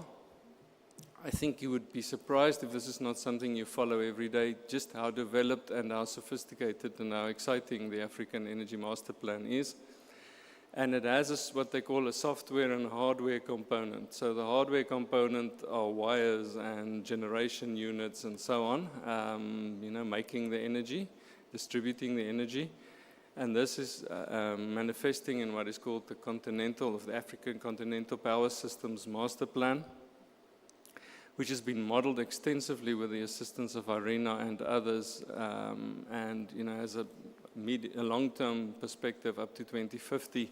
I think you would be surprised if this is not something you follow every day, just how developed and how sophisticated and how exciting the African Energy Master Plan is. And it has what they call a software and hardware component. So the hardware component are wires and generation units and so on, making the energy, distributing the energy. And this is manifesting in what is called the African Continental Power Systems Master Plan, which has been modeled extensively with the assistance of IRENA and others, and has a long-term perspective up to 2050,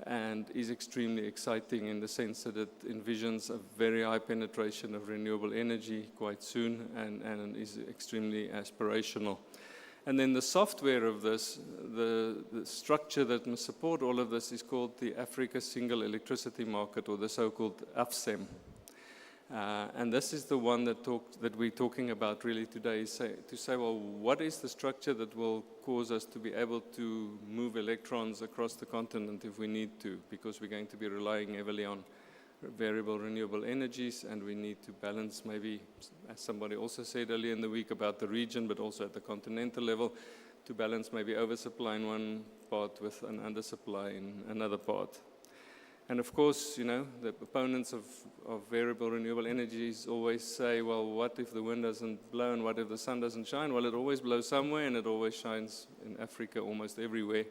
and is extremely exciting in the sense that it envisions a very high penetration of renewable energy quite soon, and is extremely aspirational. And then the software of this, the structure that must support all of this is called the Africa Single Electricity Market, or the so-called AFSEM. And this is the one that we're talking about really today, to say, well, what is the structure that will cause us to be able to move electrons across the continent if we need to, because we're going to be relying heavily on variable renewable energies, and we need to balance, maybe, as somebody also said earlier in the week about the region, but also at the continental level, to balance maybe oversupply in one part with an undersupply in another part. And of course, the opponents of variable renewable energies always say, well, what if the wind doesn't blow and what if the sun doesn't shine? Well, it always blows somewhere and it always shines in Africa almost everywhere.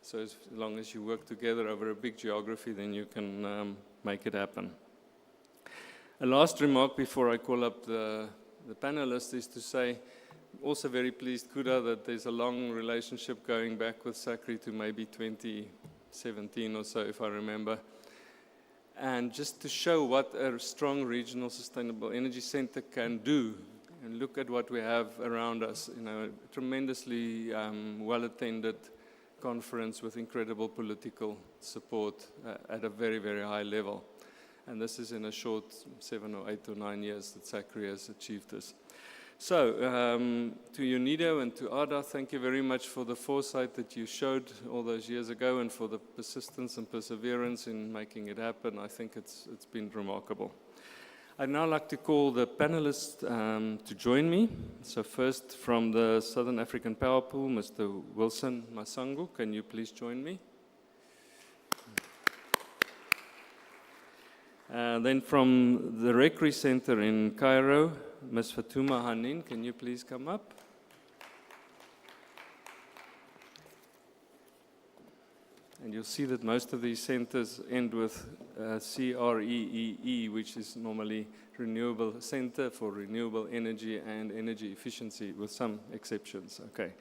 So as long as you work together over a big geography, then you can make it happen. A last remark before I call up the panelists is to say, also very pleased, Kuda, that there's a long relationship going back with SACRI to maybe 2017 or so, if I remember. And just to show what a strong regional sustainable energy center can do, and look at what we have around us, tremendously well-attended conference with incredible political support at a very, very high level. And this is in a short 7 or 8 or 9 years that SACRI has achieved this. So, to Unido and to Ada, thank you very much for the foresight that you showed all those years ago and for the persistence and perseverance in making it happen. I think it's been remarkable. I'd now like to call the panelists to join me. So first, from the Southern African Power Pool, Mr. Wilson Masango, can you please join me? Then from the Recre Center in Cairo, Ms. Fatuma Hanin, can you please come up? And you'll see that most of these centers end with CREEE, which is normally Renewable Center for Renewable Energy and Energy Efficiency, with some exceptions. Okay.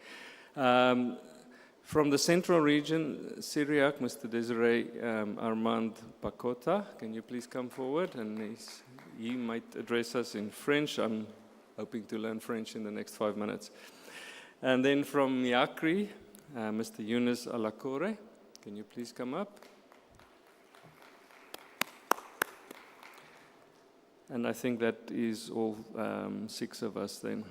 From the Central Region, Syriac, Mr. Desiree Armand Pakota, can you please come forward? And he might address us in French. I'm hoping to learn French in the next 5 minutes. And then from Miakri, Mr. Yunus Alakore, can you please come up? And I think that is all 6 of us then.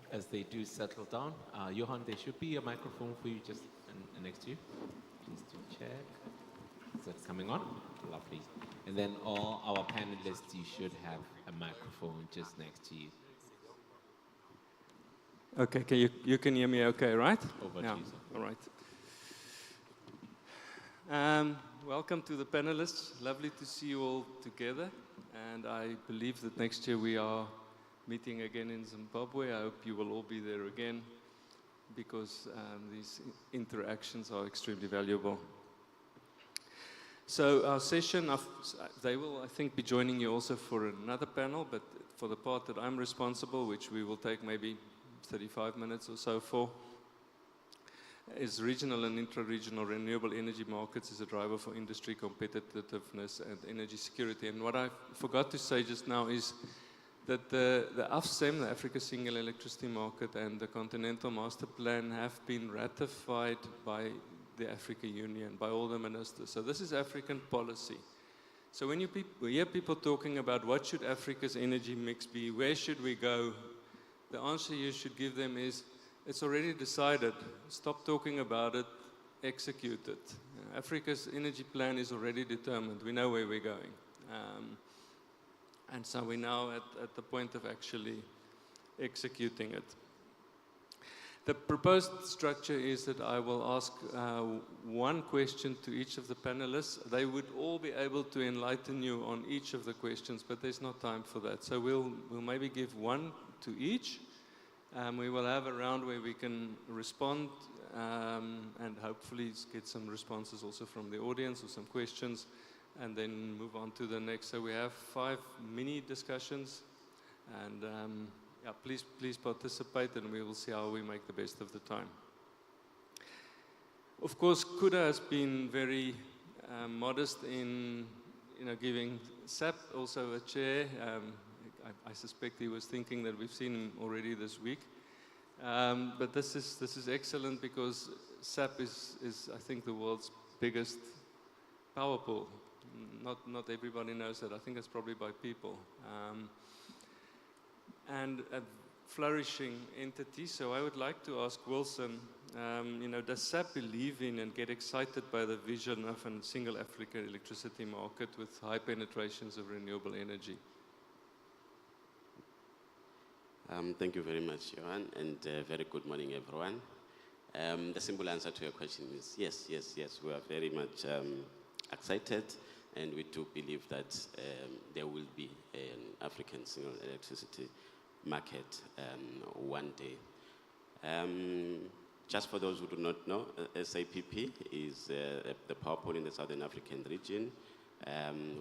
As they do settle down, Johan, there should be a microphone for you just next to you. Please do check. Is that coming on? Lovely. And then all our panelists, you should have a microphone just next to you. Okay, you can hear me okay, right? Over Yeah, to you, sir. all right. Welcome to the panelists. Lovely to see you all together. And I believe that next year we are meeting again in Zimbabwe. I hope you will all be there again because these interactions are extremely valuable. So our session, they will, I think, be joining you also for another panel, but for the part that I'm responsible, which we will take maybe 35 minutes or so for, is regional and intra-regional renewable energy markets is a driver for industry competitiveness and energy security. And what I forgot to say just now is that the AFSEM, the Africa Single Electricity Market, and the Continental Master Plan have been ratified by the African Union, by all the ministers. So this is African policy. So when you hear people talking about what should Africa's energy mix be, where should we go, the answer you should give them is, it's already decided. Stop talking about it, execute it. Africa's energy plan is already determined. We know where we're going. And so we're now at the point of actually executing it. The proposed structure is that I will ask one question to each of the panelists. They would all be able to enlighten you on each of the questions, but there's not time for that. So we'll maybe give one to each. We will have a round where we can respond and hopefully get some responses also from the audience or some questions, and then move on to the next. So we have 5 mini discussions, and yeah, please participate, and we will see how we make the best of the time. Of course, Kuda has been very modest in giving SAP also a chair. I suspect he was thinking that we've seen him already this week. But this is excellent because SAP is I think, the world's biggest power pool. Not everybody knows that. I think it's probably by people. And a flourishing entity. So I would like to ask Wilson, does SAP believe in and get excited by the vision of a single African electricity market with high penetrations of renewable energy? Thank you very much, Johan, and very good morning, everyone. The simple answer to your question is yes. We are very much excited, and we do believe that there will be an African single electricity market one day. Just for those who do not know, SAPP is the power pool in the Southern African region.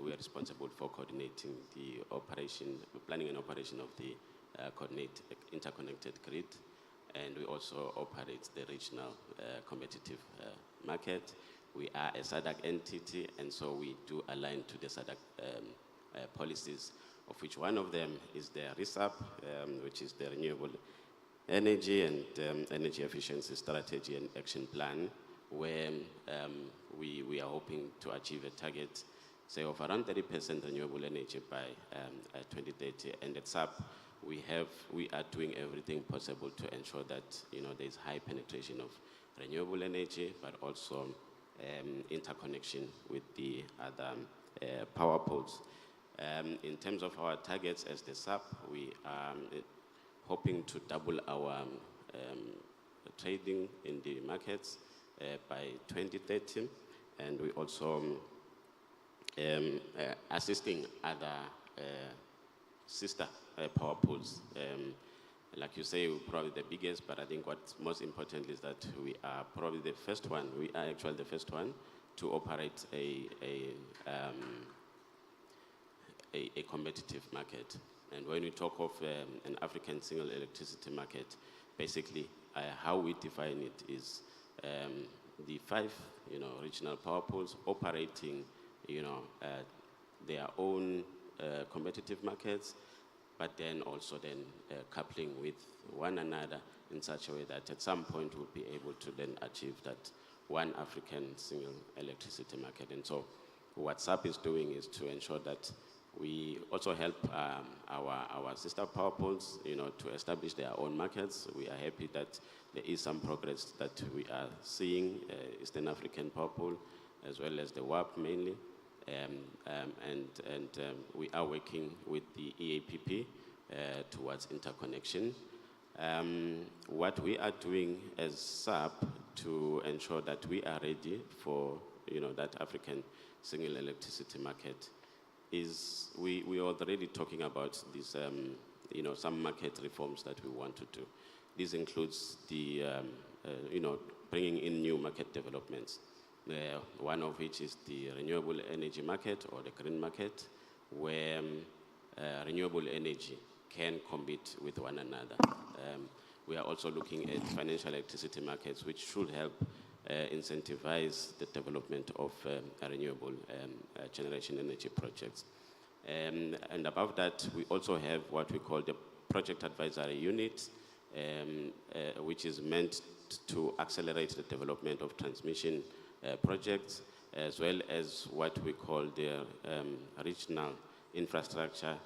We are responsible for coordinating the operation, planning and operation of the interconnected grid, and we also operate the regional competitive market. We are a Sadc entity, and so we do align to the Sadc policies, of which one of them is the RESAP, which is the Renewable Energy and Energy Efficiency Strategy and Action Plan, where we are hoping to achieve a target, say, of around 30% renewable energy by 2030. And at SAP, we are doing everything possible to ensure that there is high penetration of renewable energy, but also interconnection with the other power poles. In terms of our targets as the SAP, we are hoping to double our trading in the markets by 2030, and we also assisting other sister power pools. Like you say, we're probably the biggest, but I think what's most important is that we are probably the first one. We are actually the first one to operate a competitive market. And when we talk of an African single electricity market, basically how we define it is the 5 regional power pools operating their own competitive markets, but then also coupling with one another in such a way that at some point we'll be able to then achieve that one African single electricity market. And so what SAP is doing is to ensure that we also help our sister power pools, to establish their own markets. We are happy that there is some progress that we are seeing, Eastern African power pool, as well as the WAP mainly. We are working with the EAPP towards interconnection. What we are doing as SAP to ensure that we are ready for that African single electricity market is we are already talking about these some market reforms that we want to do. This includes the bringing in new market developments. One of which is the renewable energy market or the green market, where renewable energy can compete with one another. We are also looking at financial electricity markets, which should help incentivize the development of renewable generation energy projects. And above that, we also have what we call the Project Advisory Unit, which is meant to accelerate the development of transmission projects, as well as what we call the Regional Infrastructure,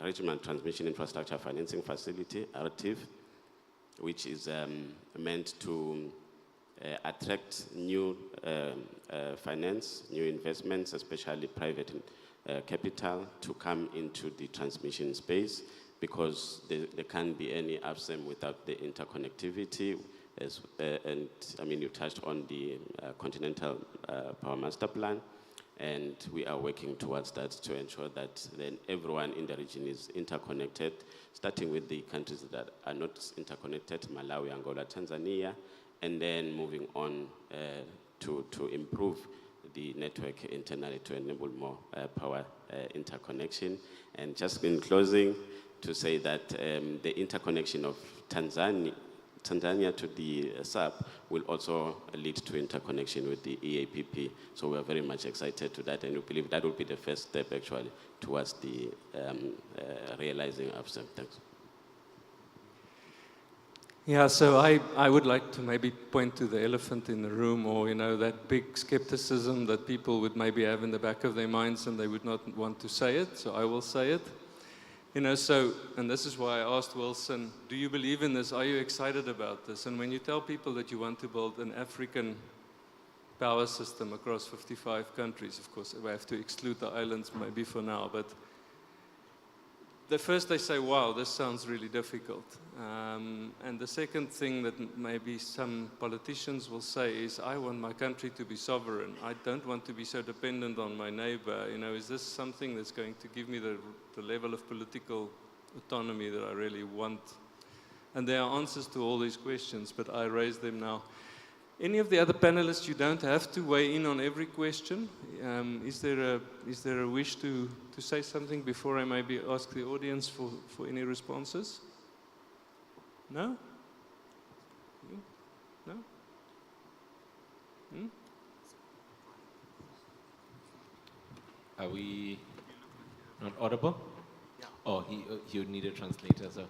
Regional Transmission Infrastructure Financing Facility, RTIF, which is meant to attract new finance, new investments, especially private capital, to come into the transmission space, because there can't be any AFSEM without the interconnectivity. And I mean, you touched on the Continental Power Master Plan, and we are working towards that to ensure that then everyone in the region is interconnected, starting with the countries that are not interconnected, Malawi, Angola, Tanzania, and then moving on to improve the network internally to enable more power interconnection. And just in closing, to say that the interconnection of Tanzania to the SAP will also lead to interconnection with the EAPP. So we are very much excited to that, and we believe that will be the first step actually towards the realizing of AFSEM. Thanks. Yeah, so I would like to maybe point to the elephant in the room, or that big skepticism that people would maybe have in the back of their minds and they would not want to say it, so I will say it. And this is why I asked Wilson, do you believe in this? Are you excited about this? And when you tell people that you want to build an African power system across 55 countries, of course, we have to exclude the islands maybe for now, but the first they say, wow, this sounds really difficult. And the second thing that maybe some politicians will say is, I want my country to be sovereign. I don't want to be so dependent on my neighbor. Is this something that's going to give me the level of political autonomy that I really want? And there are answers to all these questions, but I raise them now. Any of the other panelists, you don't have to weigh in on every question. Is there a wish to say something before I maybe ask the audience for any responses? No? No? Are we not audible? Yeah. Oh, he would need a translator, so.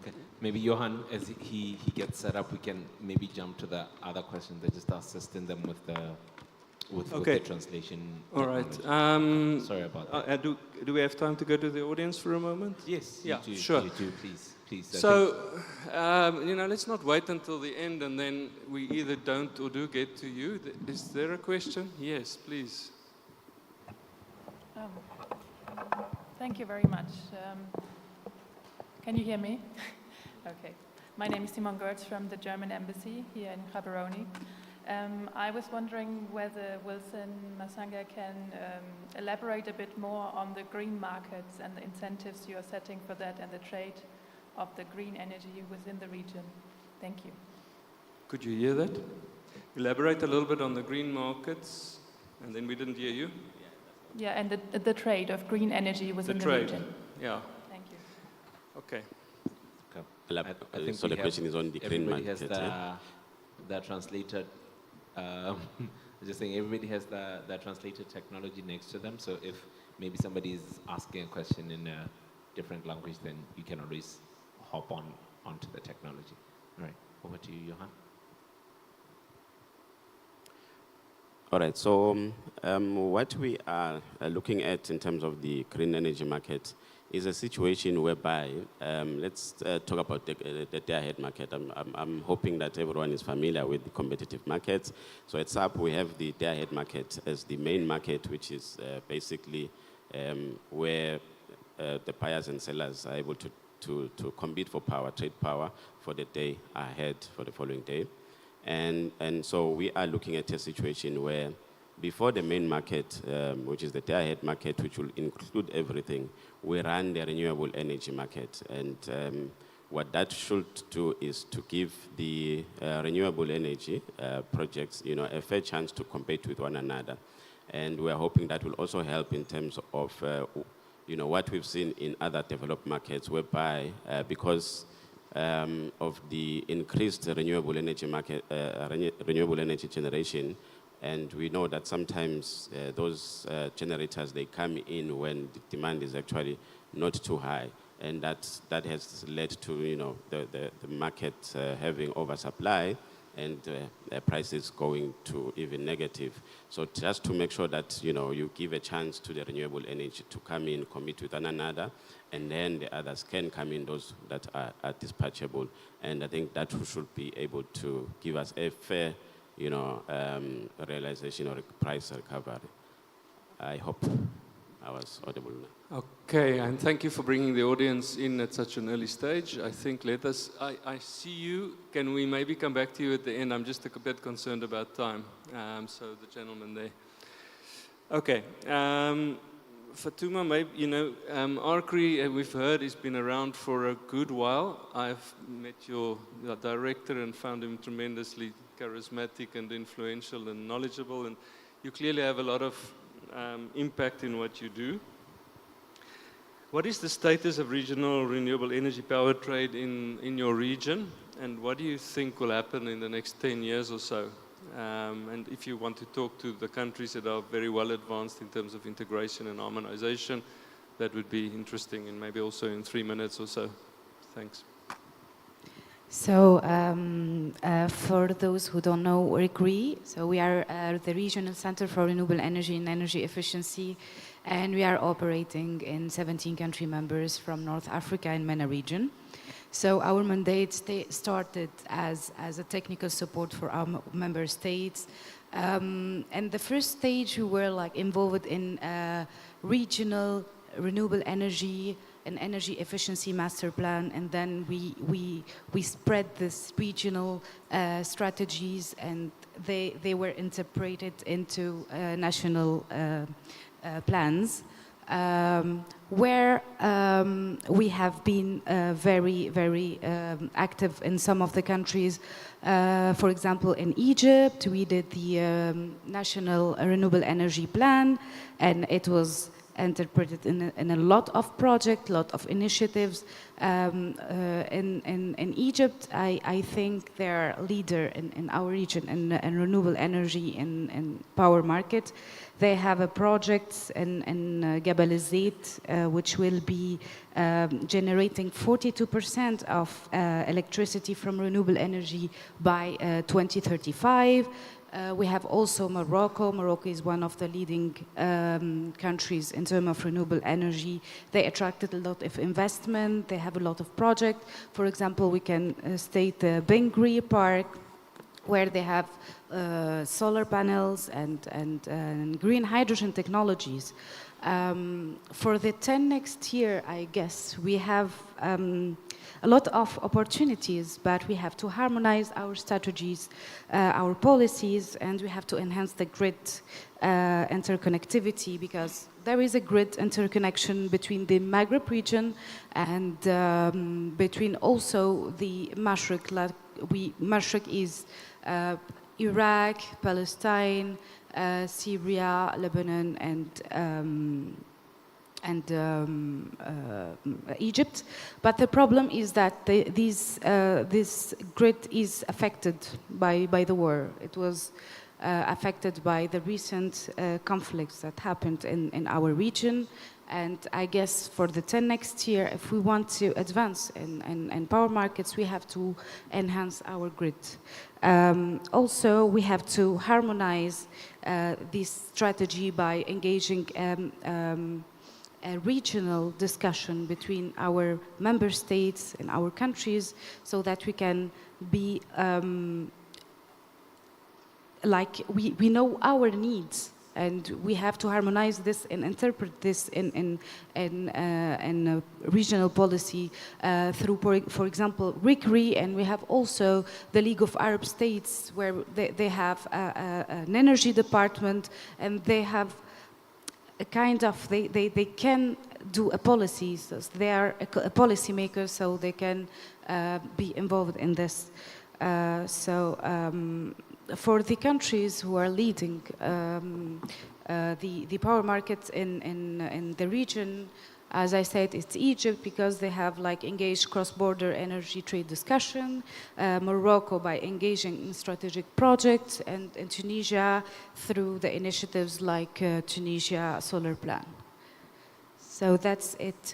Okay, maybe Johan, as he gets set up, we can maybe jump to the other questions. They just assisting them with the translation. All right. Sorry about that. Do we have time to go to the audience for a moment? Yes. Yeah, you do, sure. You do, please. So, let's not wait until the end and then we either don't or do get to you. Is there a question? Yes, please. Thank you very much. Can you hear me? Okay. My name is Simon Gertz from the German Embassy here in Gaborone. I was wondering whether Wilson Masanga can elaborate a bit more on the green markets and the incentives you are setting for that and the trade of the green energy within the region. Thank you. Could you hear that? Elaborate a little bit on the green markets, and then we didn't hear you. Yeah, and the trade of green energy within the region. Yeah. Thank you. Okay. I think so the question is on the green market. Everybody has the translated, just saying everybody has the translated technology next to them, so if maybe somebody is asking a question in a different language, then you can always hop onto the technology. All right, over to you, Johan. All right, so what we are looking at in terms of the green energy market is a situation whereby, let's talk about the day-ahead market. I'm hoping that everyone is familiar with the competitive markets. So at SAP, we have the day-ahead market as the main market, which is basically where the buyers and sellers are able to compete for power, trade power for the day ahead, for the following day. And so we are looking at a situation where before the main market, which is the day-ahead market, which will include everything, we run the renewable energy market. And what that should do is to give the renewable energy projects, a fair chance to compete with one another. And we are hoping that will also help in terms of, what we've seen in other developed markets, whereby because of the increased renewable energy market, renewable energy generation, and we know that sometimes those generators, they come in when the demand is actually not too high. And that has led to, the market having oversupply and prices going to even negative. So just to make sure that, you give a chance to the renewable energy to come in, compete with one another, and then the others can come in, those that are dispatchable. And I think that should be able to give us a fair, realization or price recovery. I hope I was audible now. Okay, and thank you for bringing the audience in at such an early stage. I think I see you. Can we maybe come back to you at the end? I'm just a bit concerned about time. So the gentleman there. Okay. Fatuma, maybe, ARCRI, we've heard, has been around for a good while. I've met your director and found him tremendously charismatic and influential and knowledgeable, and you clearly have a lot of impact in what you do. What is the status of regional renewable energy power trade in your region, and what do you think will happen in the next 10 years or so? And if you want to talk to the countries that are very well advanced in terms of integration and harmonization, that would be interesting, and maybe also in 3 minutes or so. Thanks. So for those who don't know ARCRI, so we are the Regional Center for Renewable Energy and Energy Efficiency, and we are operating in 17 country members from North Africa and MENA region. So our mandate started as a technical support for our member states. And the first stage we were involved in regional renewable energy and energy efficiency master plan, and then we spread this regional strategies, and they were interpreted into national plans, where we have been very, very active in some of the countries. For example, in Egypt, we did the National Renewable Energy Plan, and it was interpreted in a lot of projects, lot of initiatives. In Egypt, I think they're leader in our region in renewable energy and power market. They have a project in Jebel el-Zayt, which will be generating 42% of electricity from renewable energy by 2035. We have also Morocco. Morocco is one of the leading countries in terms of renewable energy. They attracted a lot of investment. They have a lot of projects. For example, we can state the Bengri Park, where they have solar panels and green hydrogen technologies. For the 10 next year, I guess, we have a lot of opportunities, but we have to harmonize our strategies, our policies, and we have to enhance the grid interconnectivity, because there is a grid interconnection between the Maghreb region and between also the Mashriq. Mashriq is Iraq, Palestine, Syria, Lebanon, and Egypt. But the problem is that this grid is affected by the war. It was affected by the recent conflicts that happened in our region. And I guess for the 10 next year, if we want to advance in power markets, we have to enhance our grid. Also, we have to harmonize this strategy by engaging a regional discussion between our member states and our countries, so that we can be we know our needs And we have to harmonize this and interpret this in regional policy through, for example, RICRI, and we have also the League of Arab States, where they have an energy department, and they have a kind of, they can do a policy, so they are a policy maker, so they can be involved in this. For the countries who are leading the power markets in the region, as I said, it's Egypt, because they have like engaged cross-border energy trade discussion, Morocco by engaging in strategic projects, and in Tunisia through the initiatives like Tunisia Solar Plan. So that's it,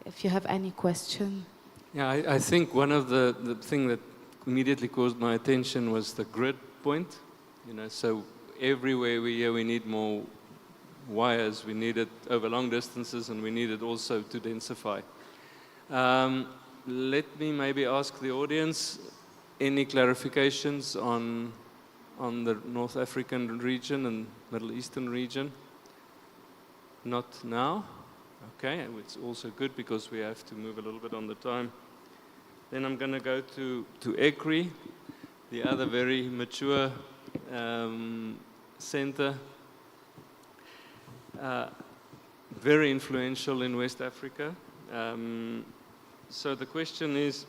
if you have any question. Yeah, I think one of the thing that immediately caused my attention was the grid point. You know, so everywhere we need more wires, we need it over long distances, and we need it also to densify. Let me maybe ask the audience, any clarifications on the North African region and Middle Eastern region? Not now? Okay, it's also good because we have to move a little bit on the time. Then I'm going to go to ECRI, the other very mature center. Very influential in West Africa. So the question is,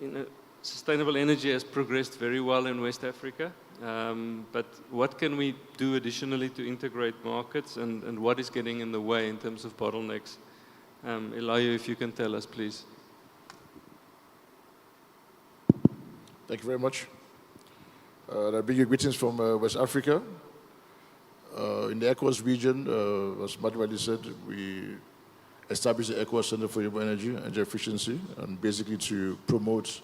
you know, sustainable energy has progressed very well in West Africa, but what can we do additionally to integrate markets, and what is getting in the way in terms of bottlenecks? Elayo, if you can tell us, please. Thank you very much. Big greetings from West Africa. In the ECOWAS region, as Madhwali said, we established the ECOWAS Center for Renewable Energy and Efficiency, and basically to promote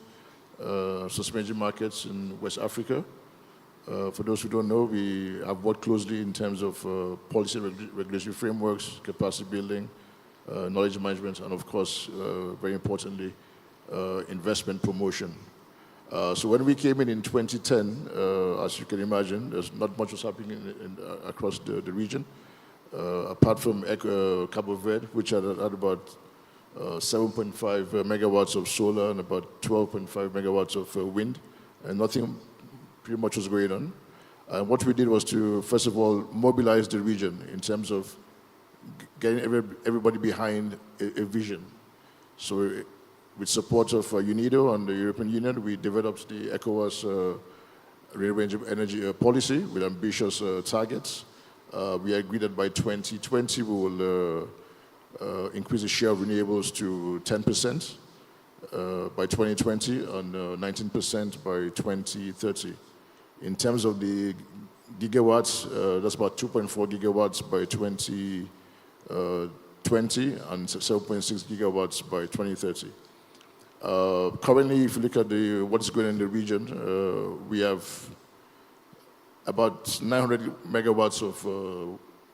sustainable markets in West Africa. For those who don't know, we have worked closely in terms of policy regulatory frameworks, capacity building, knowledge management, and of course, very importantly, investment promotion. So when we came in 2010, as you can imagine, there's not much was happening across the region, apart from Cabo Verde, which had about 7.5 megawatts of solar and about 12.5 megawatts of wind, and nothing pretty much was going on. And what we did was to, first of all, mobilize the region in terms of getting everybody behind a vision. So with support of UNIDO and the European Union, we developed the ECOWAS renewable energy policy with ambitious targets. We agreed that by 2020, we will increase the share of renewables to 10% by 2020 and 19% by 2030. In terms of the gigawatts, that's about 2.4 gigawatts by 2020 and 7.6 gigawatts by 2030. Currently, if you look at what's going on in the region, we have about 900 megawatts of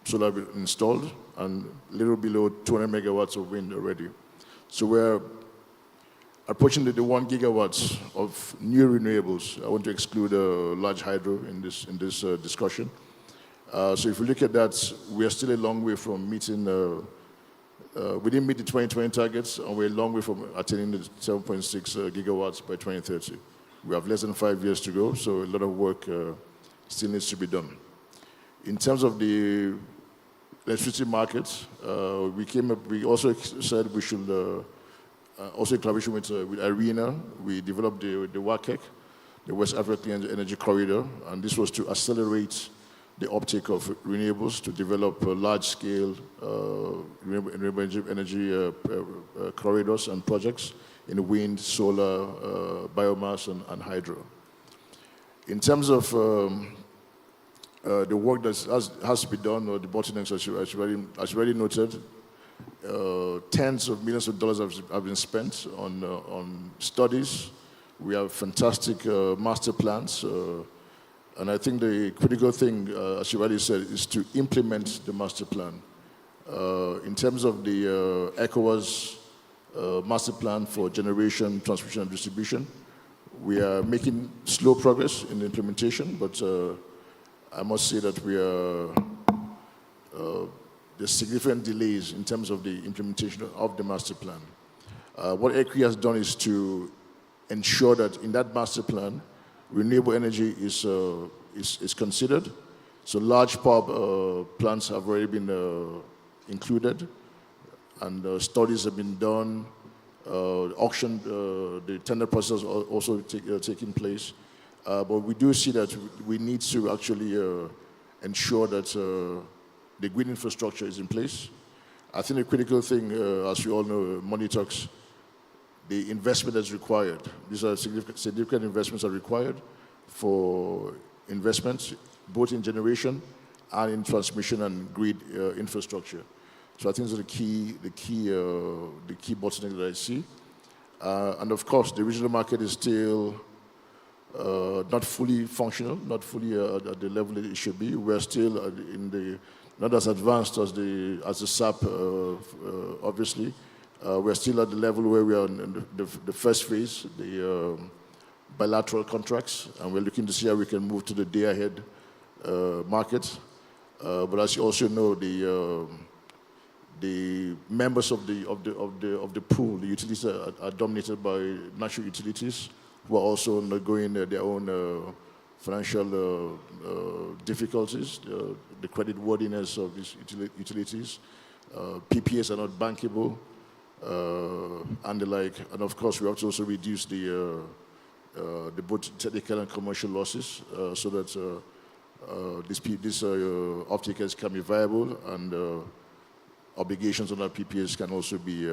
solar installed and a little below 200 megawatts of wind already. So we're approaching the 1 gigawatts of new renewables. I want to exclude large hydro in this discussion. So if you look at that, we are still a long way from meeting. We didn't meet the 2020 targets, and we're a long way from attaining the 7.6 gigawatts by 2030. We have less than 5 years to go, so a lot of work still needs to be done. In terms of the electricity market, we also said we should, also in collaboration with ARENA, we developed the WACEC, the West African Energy Corridor, and this was to accelerate the uptake of renewables, to develop large-scale renewable energy corridors and projects in wind, solar, biomass, and hydro. In terms of the work that has to be done, or the bottlenecks, as you already noted, tens of millions of dollars have been spent on studies. We have fantastic master plans. And I think the critical thing, as you already said, is to implement the master plan. In terms of the ECOWAS master plan for generation, transmission, and distribution, we are making slow progress in the implementation, but I must say that we are, there's significant delays in terms of the implementation of the master plan. What ECRI has done is to ensure that in that master plan, renewable energy is considered. So large power plants have already been included, and studies have been done. Auction, the tender process also taking place. But we do see that we need to actually ensure that the green infrastructure is in place. I think the critical thing, as you all know, money talks, the investment that's required. These are significant investments are required for investments, both in generation and in transmission and grid infrastructure. So I think those are the key bottleneck that I see. And of course, the regional market is still not fully functional, not fully at the level that it should be. We're still not as advanced as the SAP, obviously. We're still at the level where we are in the first phase, the bilateral contracts, and we're looking to see how we can move to the day-ahead market. But as you also know, the members of the pool, the utilities are dominated by national utilities, who are also undergoing their own financial difficulties, the credit worthiness of these utilities. PPAs are not bankable, and the like. And of course, we have to also reduce the both technical and commercial losses so that these off-takers can be viable, and obligations on our PPAs can also be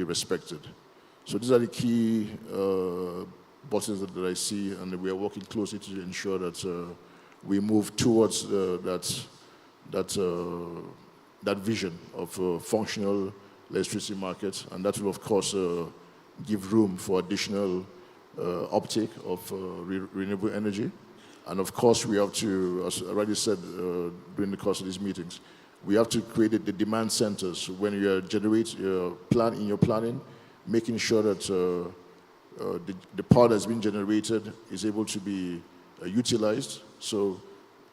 respected. So these are the key bottlenecks that I see, and we are working closely to ensure that we move towards that vision of a functional electricity market, and that will, of course, give room for additional uptake of renewable energy. And of course, we have to, as I already said during the course of these meetings, we have to create the demand centers when you generate in your planning, making sure that the power that's been generated is able to be utilized. So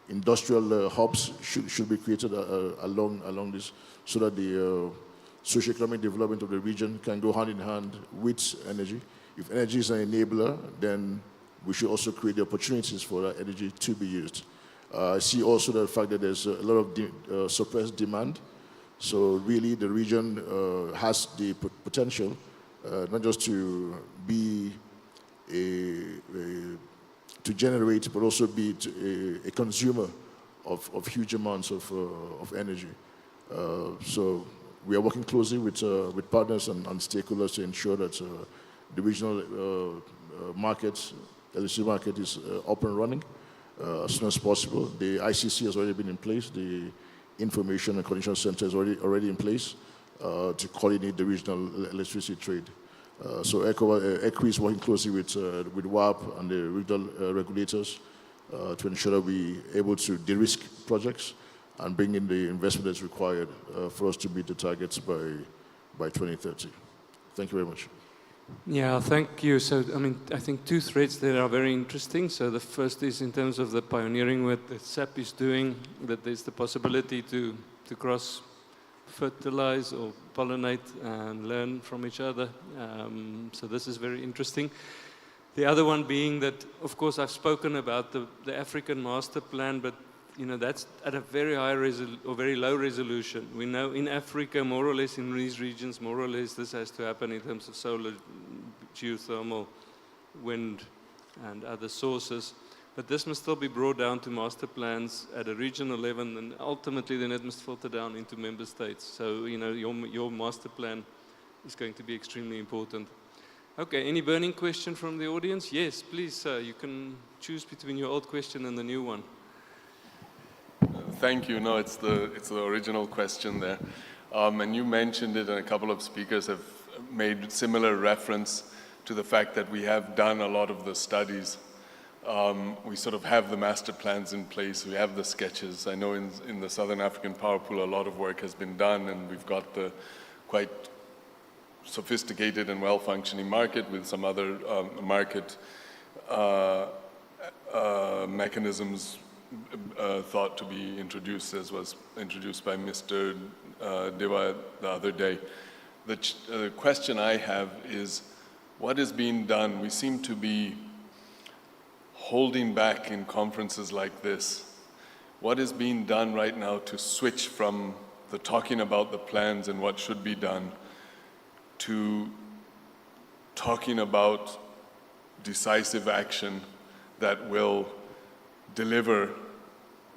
industrial hubs should be created along this, so that the socioeconomic development of the region can go hand in hand with energy. If energy is an enabler, then we should also create the opportunities for that energy to be used. I see also the fact that there's a lot of suppressed demand. So really the region has the potential not just to be to generate, but also be a consumer of huge amounts of energy. So we are working closely with partners and stakeholders to ensure that the regional electricity market is up and running as soon as possible. The ICC has already been in place. The Information and Coordination Center is already in place to coordinate the regional electricity trade. So ECRI is working closely with WAP and the regional regulators to ensure that we are able to de-risk projects and bring in the investment that's required for us to meet the targets by 2030. Thank you very much. Yeah, thank you. So, I think two threads there are very interesting. So the first is in terms of the pioneering work that SAP is doing, that there's the possibility to cross-fertilize or pollinate and learn from each other. So this is very interesting. The other one being that, of course, I've spoken about the African master plan, but that's at a very high or very low resolution. We know in Africa, more or less in these regions, more or less this has to happen in terms of solar, geothermal, wind, and other sources. But this must still be brought down to master plans at a regional level, and ultimately then it must filter down into member states. So, your master plan is going to be extremely important. Okay, any burning question from the audience? Yes, please, sir. You can choose between your old question and the new one. Thank you. No, it's the original question there. And you mentioned it, and a couple of speakers have made similar reference to the fact that we have done a lot of the studies. We sort of have the master plans in place. We have the sketches. I know in the Southern African Power Pool, a lot of work has been done, and we've got the quite sophisticated and well-functioning market with some other market mechanisms thought to be introduced, as was introduced by Mr. Deva the other day. The question I have is, what is being done? We seem to be holding back in conferences like this. What is being done right now to switch from the talking about the plans and what should be done to talking about decisive action that will deliver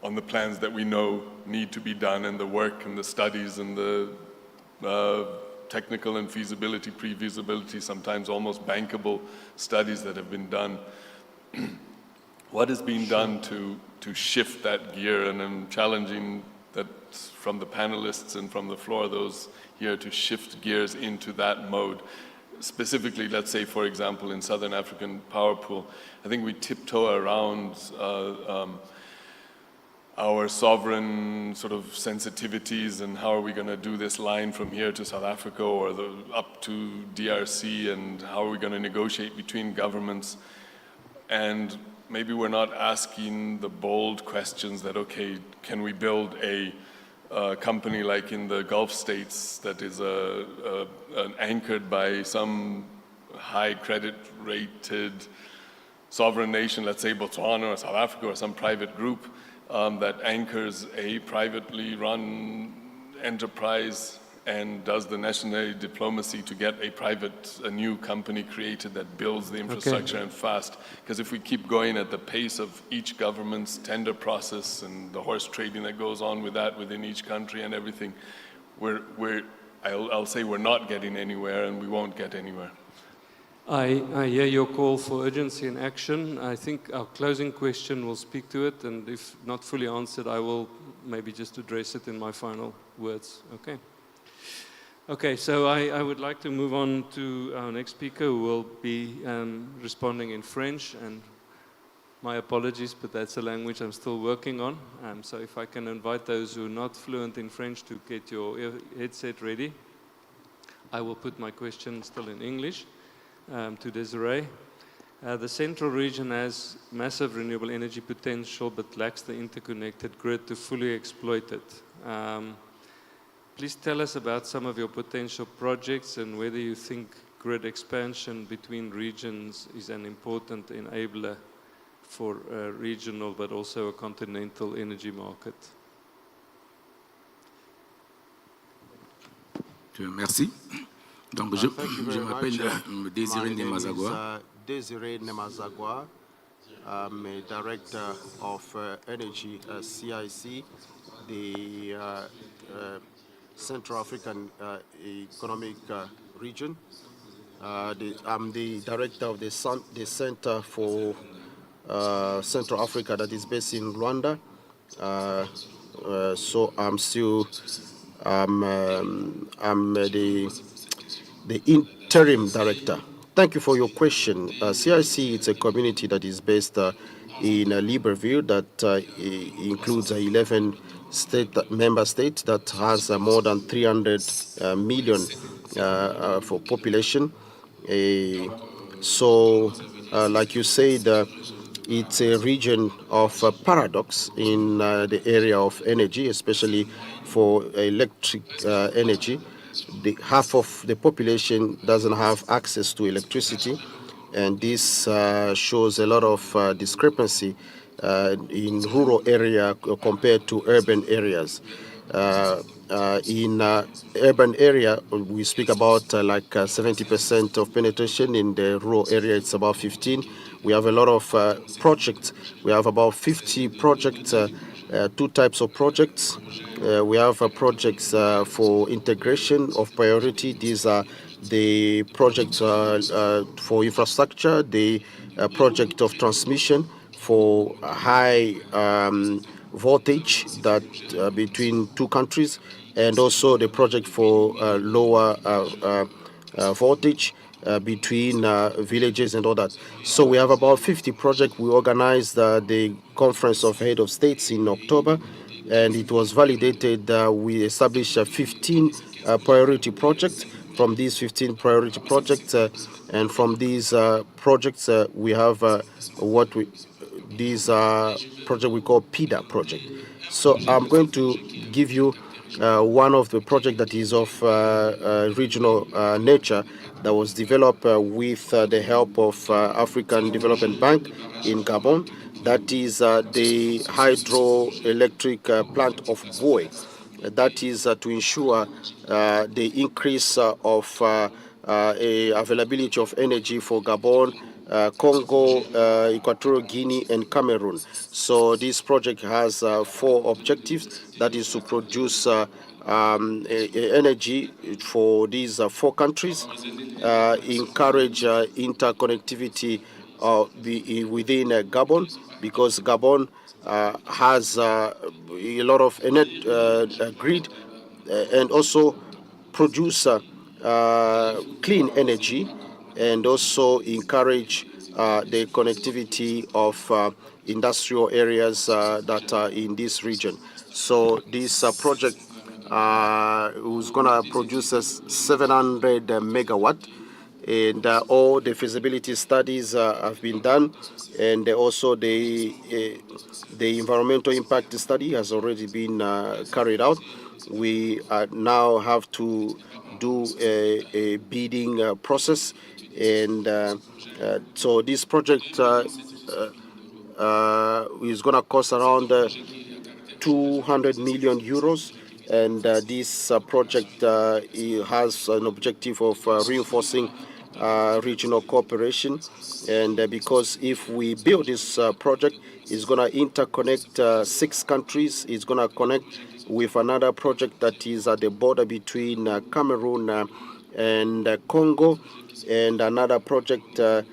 on the plans that we know need to be done, and the work and the studies and the technical and feasibility, pre-feasibility, sometimes almost bankable studies that have been done. What is being done to shift that gear? And I'm challenging that from the panelists and from the floor, those here, to shift gears into that mode. Specifically, let's say, for example, in Southern African Power Pool, I think we tiptoe around our sovereign sort of sensitivities and how are we going to do this line from here to South Africa or up to DRC, and how are we going to negotiate between governments. And maybe we're not asking the bold questions that, okay, can we build a company like in the Gulf states that is anchored by some high credit rated sovereign nation, let's say Botswana or South Africa or some private group that anchors a privately run enterprise and does the necessary diplomacy to get a new company created that builds the infrastructure and fast. Because if we keep going at the pace of each government's tender process and the horse trading that goes on with that within each country and everything, I'll say we're not getting anywhere, and we won't get anywhere. I hear your call for urgency and action. I think our closing question will speak to it, and if not fully answered, I will maybe just address it in my final words. Okay. Okay, so I would like to move on to our next speaker, who will be responding in French, and my apologies, but that's a language I'm still working on. So if I can invite those who are not fluent in French to get your headset ready. I will put my question still in English to Desiree. The Central region has massive renewable energy potential, but lacks the interconnected grid to fully exploit it. Please tell us about some of your potential projects and whether you think grid expansion between regions is an important enabler for a regional but also a continental energy market. Merci. Donc, je m'appelle Désiré Nemazagwa. Désiré Nemazagwa. I'm a director of Energy CIC, the Central African Economic Region. I'm the director of the Center for Central Africa that is based in Rwanda. So I'm still I'm the interim director. Thank you for your question. CIC is a community that is based in Libreville that includes 11 member states that has more than 300 million for population. So, like you said, it's a region of paradox in the area of energy, especially for electric energy. Half of the population doesn't have access to electricity, and this shows a lot of discrepancy in rural area compared to urban areas. In urban area, we speak about like 70% of penetration. In the rural area, it's about 15. We have a lot of projects. We have about 50 projects, two types of projects. We have projects for integration of priority. These are the projects for infrastructure, the project of transmission for high voltage that between two countries, and also the project for lower voltage between villages and all that. So we have about 50 projects. We organized the Conference of Head of States in October, and it was validated. We established 15 priority projects. From these 15 priority projects, and from these projects, we have what we this project we call PIDA project. So I'm going to give you one of the projects that is of regional nature that was developed with the help of African Development Bank in Gabon. That is the hydroelectric plant of Boe. That is to ensure the increase of availability of energy for Gabon, Congo, Equatorial Guinea, and Cameroon. So this project has 4 objectives. That is to produce energy for these 4 countries, encourage interconnectivity within Gabon, because Gabon has a lot of grid, and also produce clean energy, and also encourage the connectivity of industrial areas that are in this region. So this project was going to produce 700 megawatt, and all the feasibility studies have been done, and also the environmental impact study has already been carried out. We now have to do a bidding process, and so this project is going to cost around 200 million euros, and this project has an objective of reinforcing regional cooperation, and because if we build this project, it's going to interconnect 6 countries. It's going to connect with another project that is at the border between Cameroon and Congo, and another project that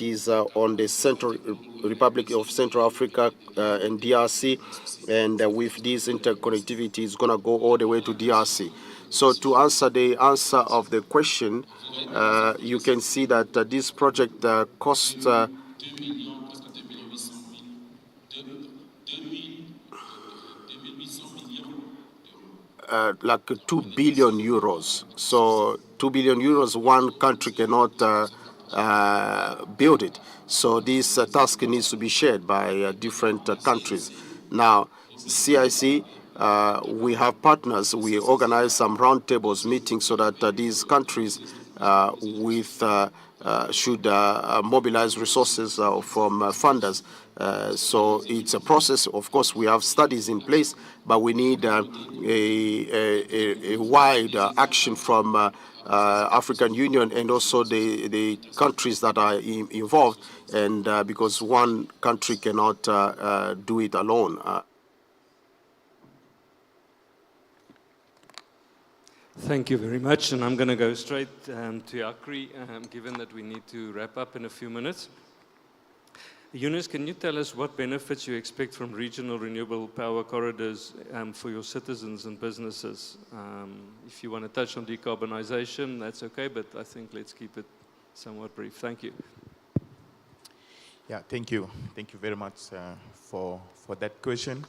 is on the Central Republic of Central Africa and DRC, and with this interconnectivity, it's going to go all the way to DRC. So to answer of the question, you can see that this project costs like 2 billion euros. So 2 billion euros, one country cannot build it. So this task needs to be shared by different countries. Now, CIC, we have partners. We organize some roundtables meetings so that these countries should mobilize resources from funders. So it's a process. Of course, we have studies in place, but we need a wide action from African Union and also the countries that are involved, and because one country cannot do it alone. Thank you very much, and I'm going to go straight to Akri, given that we need to wrap up in a few minutes. Yunus, can you tell us what benefits you expect from regional renewable power corridors for your citizens and businesses? If you want to touch on decarbonization, that's okay, but I think let's keep it somewhat brief. Thank you. Yeah, thank you. Thank you very much for that question.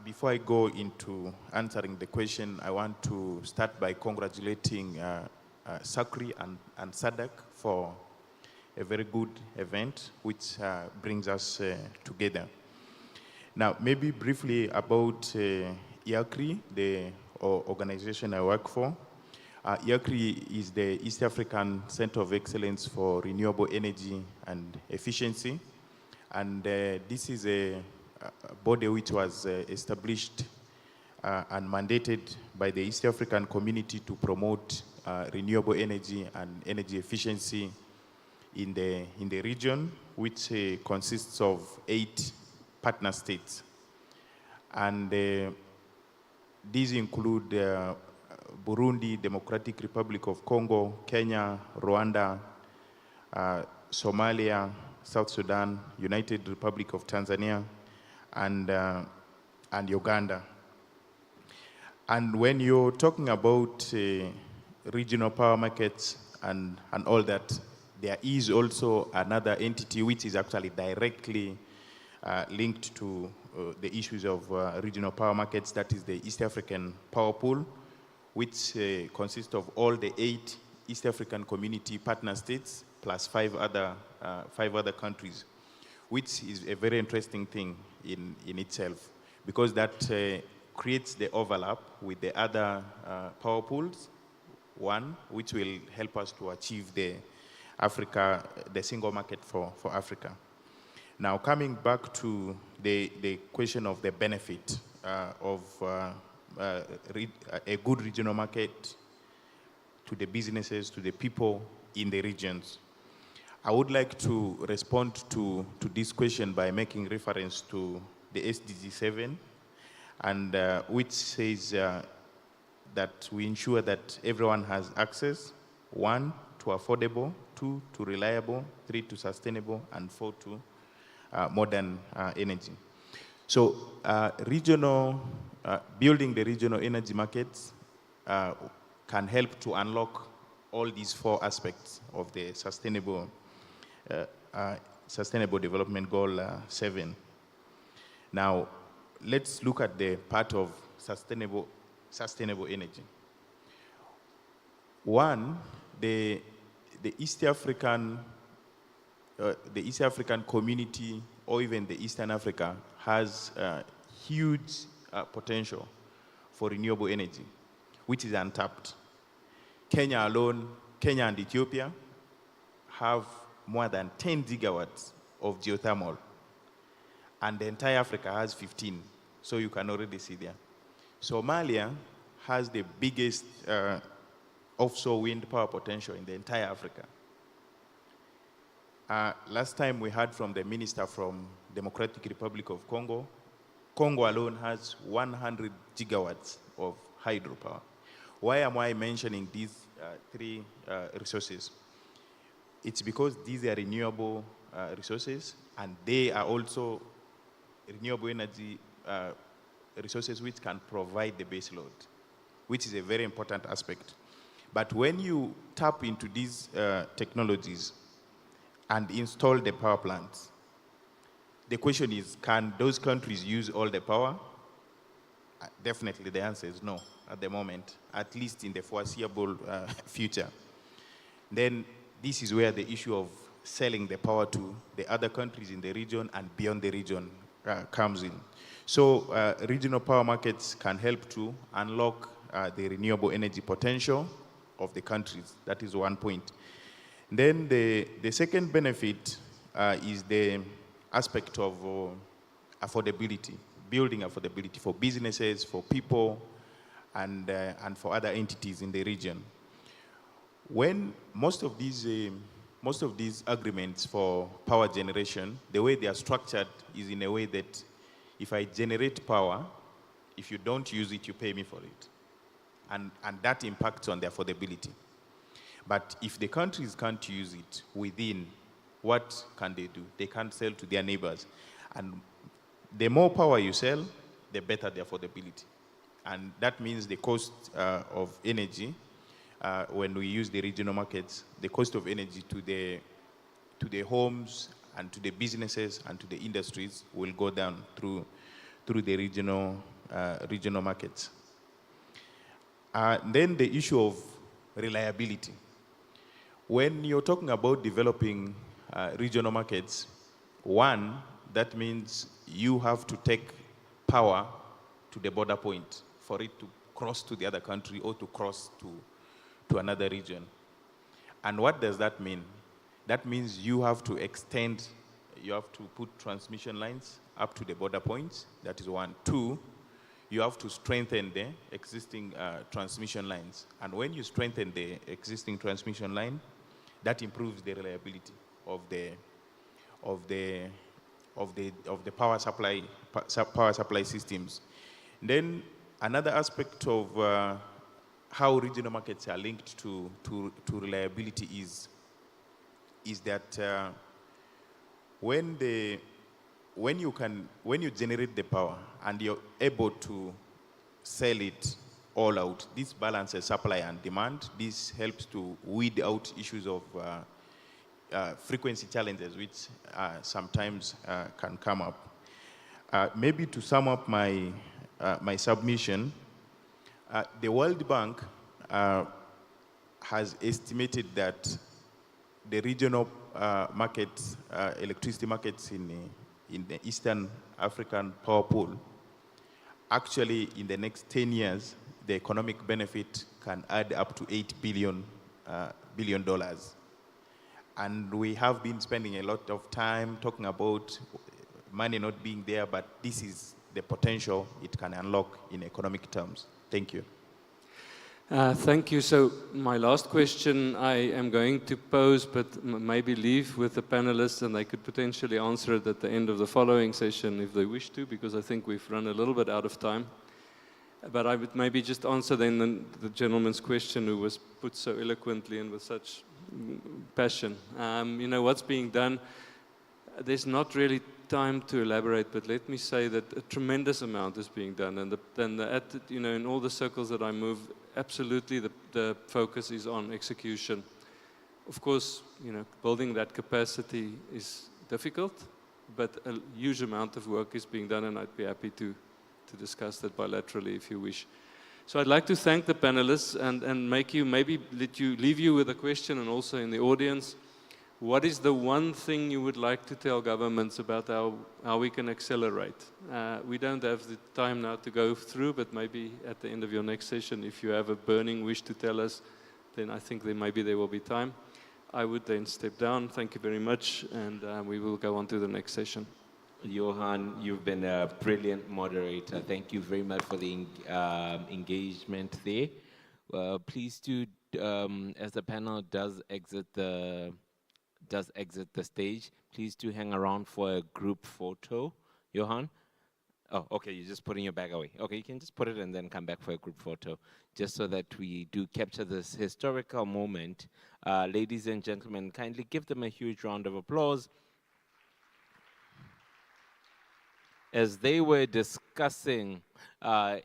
Before I go into answering the question, I want to start by congratulating SACRI and Sadc for a very good event, which brings us together. Now, maybe briefly about IACRI, the organization I work for. IACRI is the East African Center of Excellence for Renewable Energy and Efficiency. And this is a body which was established and mandated by the East African community to promote renewable energy and energy efficiency in the region, which consists of 8 partner states. And these include Burundi, Democratic Republic of Congo, Kenya, Rwanda, Somalia, South Sudan, United Republic of Tanzania, and Uganda. And when you're talking about regional power markets and all that, there is also another entity which is actually directly linked to the issues of regional power markets. That is the East African Power Pool, which consists of all the 8 East African Community partner states plus five other countries, which is a very interesting thing in itself, because that creates the overlap with the other power pools, one, which will help us to achieve the single market for Africa. Now, coming back to the question of the benefit of a good regional market to the businesses, to the people in the regions, I would like to respond to this question by making reference to the SDG 7, and which says that we ensure that everyone has access, 1, to affordable, 2, to reliable, 3, to sustainable, and 4, to modern energy. So building the regional energy markets can help to unlock all these 4 aspects of the Sustainable Development Goal 7. Now, let's look at the part of sustainable energy. One, the East African community, or even the Eastern Africa, has huge potential for renewable energy, which is untapped. Kenya alone, Kenya and Ethiopia have more than 10 gigawatts of geothermal, and the entire Africa has 15, so you can already see there. Somalia has the biggest offshore wind power potential in the entire Africa. Last time we heard from the minister from Democratic Republic of Congo. Congo alone has 100 gigawatts of hydropower. Why am I mentioning these 3 resources? It's because these are renewable resources, and they are also renewable energy resources which can provide the base load, which is a very important aspect. But when you tap into these technologies and install the power plants, the question is, can those countries use all the power? Definitely the answer is no at the moment, at least in the foreseeable future. Then this is where the issue of selling the power to the other countries in the region and beyond the region comes in. So regional power markets can help to unlock the renewable energy potential of the countries. That is one point. Then the second benefit is the aspect of affordability, building affordability for businesses, for people, and for other entities in the region. When most of these agreements for power generation, the way they are structured is in a way that if I generate power, if you don't use it, you pay me for it. And that impacts on the affordability. But if the countries can't use it within, what can they do? They can't sell to their neighbors. And the more power you sell, the better the affordability. And that means the cost of energy, when we use the regional markets, the cost of energy to the homes and to the businesses and to the industries will go down through the regional markets. Then the issue of reliability. When you're talking about developing regional markets, one, that means you have to take power to the border point for it to cross to the other country or to cross to another region. And what does that mean? That means you have to put transmission lines up to the border points. That is one. Two, you have to strengthen the existing transmission lines. And when you strengthen the existing transmission line, that improves the reliability of the power supply systems. Then another aspect of how regional markets are linked to reliability is that when you generate the power and you're able to sell it all out, this balances supply and demand. This helps to weed out issues of frequency challenges, which sometimes can come up. Maybe to sum up my submission, the World Bank has estimated that the regional markets, electricity markets in the Eastern African power pool, actually in the next 10 years, the economic benefit can add up to $8 billion. And we have been spending a lot of time talking about money not being there, but this is the potential it can unlock in economic terms. Thank you. Thank you. So my last question I am going to pose, but maybe leave with the panelists, and they could potentially answer it at the end of the following session if they wish to, because I think we've run a little bit out of time. But I would maybe just answer then the gentleman's question who was put so eloquently and with such passion. You know, what's being done, there's not really time to elaborate, but let me say that a tremendous amount is being done, and you know, in all the circles that I move, absolutely the focus is on execution. Of course, you know, building that capacity is difficult, but a huge amount of work is being done, and I'd be happy to discuss that bilaterally if you wish. So I'd like to thank the panelists and leave you with a question, and also in the audience, what is the one thing you would like to tell governments about how we can accelerate? We don't have the time now to go through, but maybe at the end of your next session, if you have a burning wish to tell us, then I think maybe there will be time. I would then step down. Thank you very much, and we will go on to the next session. Johan, you've been a brilliant moderator. Thank you very much for the engagement there. Please do, as the panel does exit the stage, please do hang around for a group photo. Johan? Oh, okay, you're just putting your bag away. Okay, you can just put it and then come back for a group photo, just so that we do capture this historical moment. Ladies and gentlemen, kindly give them a huge round of applause. As they were discussing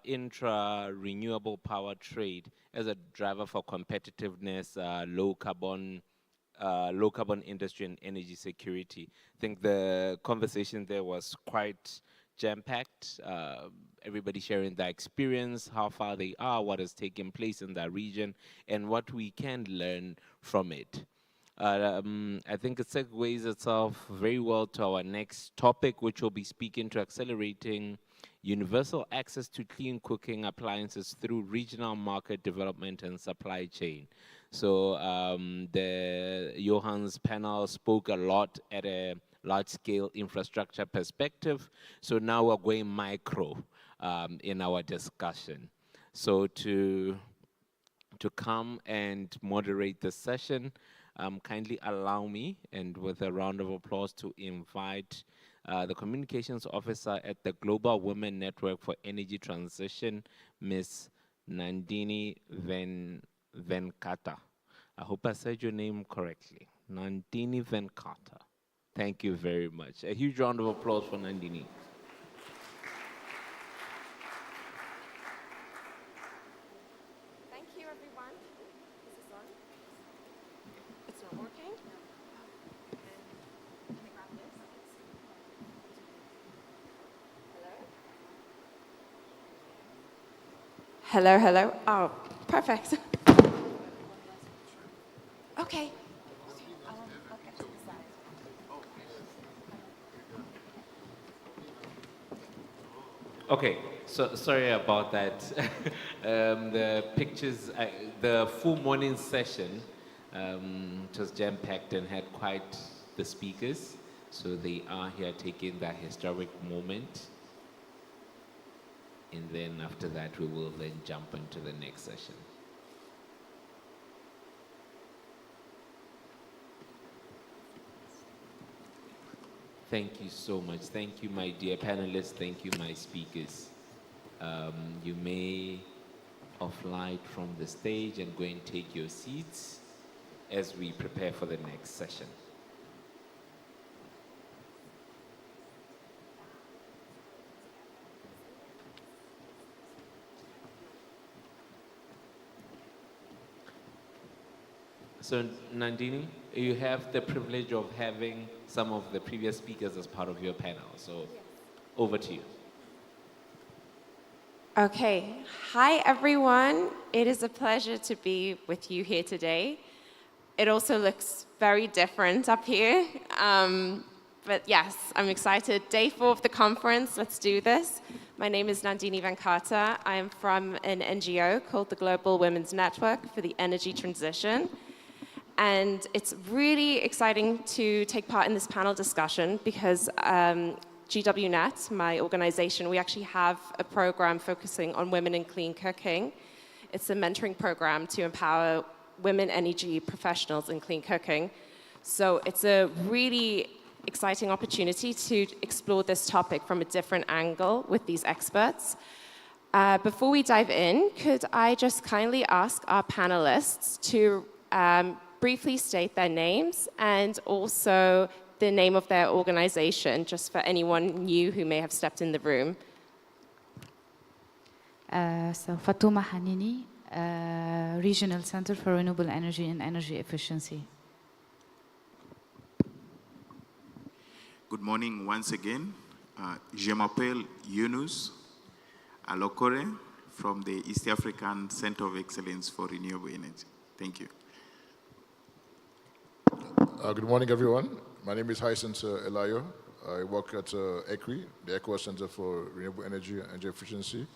intra-renewable power trade as a driver for competitiveness, low carbon industry and energy security. I think the conversation there was quite jam-packed. Everybody sharing their experience, how far they are, what has taken place in that region, and what we can learn from it. I think it segues itself very well to our next topic, which will be speaking to accelerating universal access to clean cooking appliances through regional market development and supply chain. So Johan's panel spoke a lot at a large-scale infrastructure perspective. So now we're going micro in our discussion. So to come and moderate the session, kindly allow me, and with a round of applause, to invite the communications officer at the Global Women Network for Energy Transition, Ms. Nandini Venkata. I hope I said your name correctly. Nandini Venkata. Thank you very much. A huge round of applause for Nandini. Thank you, everyone. Is this on? It's not working? Can I grab this? Hello? Hello, hello. Oh, perfect. Okay. I'll get to the side. Okay, so sorry about that. The pictures, the full morning session was jam-packed and had quite the speakers. So they are here taking that historic moment. And then after that, we will then jump into the next session. Thank you so much. Thank you, my dear panelists. Thank you, my speakers. You may offline from the stage and go and take your seats as we prepare for the next session. So Nandini, you have the privilege of having some of the previous speakers as part of your panel. So over to you. Okay. Hi, everyone. It is a pleasure to be with you here today. It also looks very different up here. But yes, I'm excited. Day 4 of the conference, let's do this. My name is Nandini Venkata. I am from an NGO called the Global Women's Network for the Energy Transition. And it's really exciting to take part in this panel discussion because GWNet, my organization, we actually have a program focusing on women in clean cooking. It's a mentoring program to empower women energy professionals in clean cooking. So it's a really exciting opportunity to explore this topic from a different angle with these experts. Before we dive in, could I just kindly ask our panelists to briefly state their names and also the name of their organization, just for anyone new who may have stepped in the room. So Fatuma Hanini, Regional Center for Renewable Energy and Energy Efficiency. Good morning once again. Je m'appelle Yunus Alokore from the East African Center of Excellence for Renewable Energy. Thank you. Good morning, everyone. My name is Hyacinth Elayo. I work at ECRI, the ECOWAS Center for Renewable Energy and Energy Efficiency,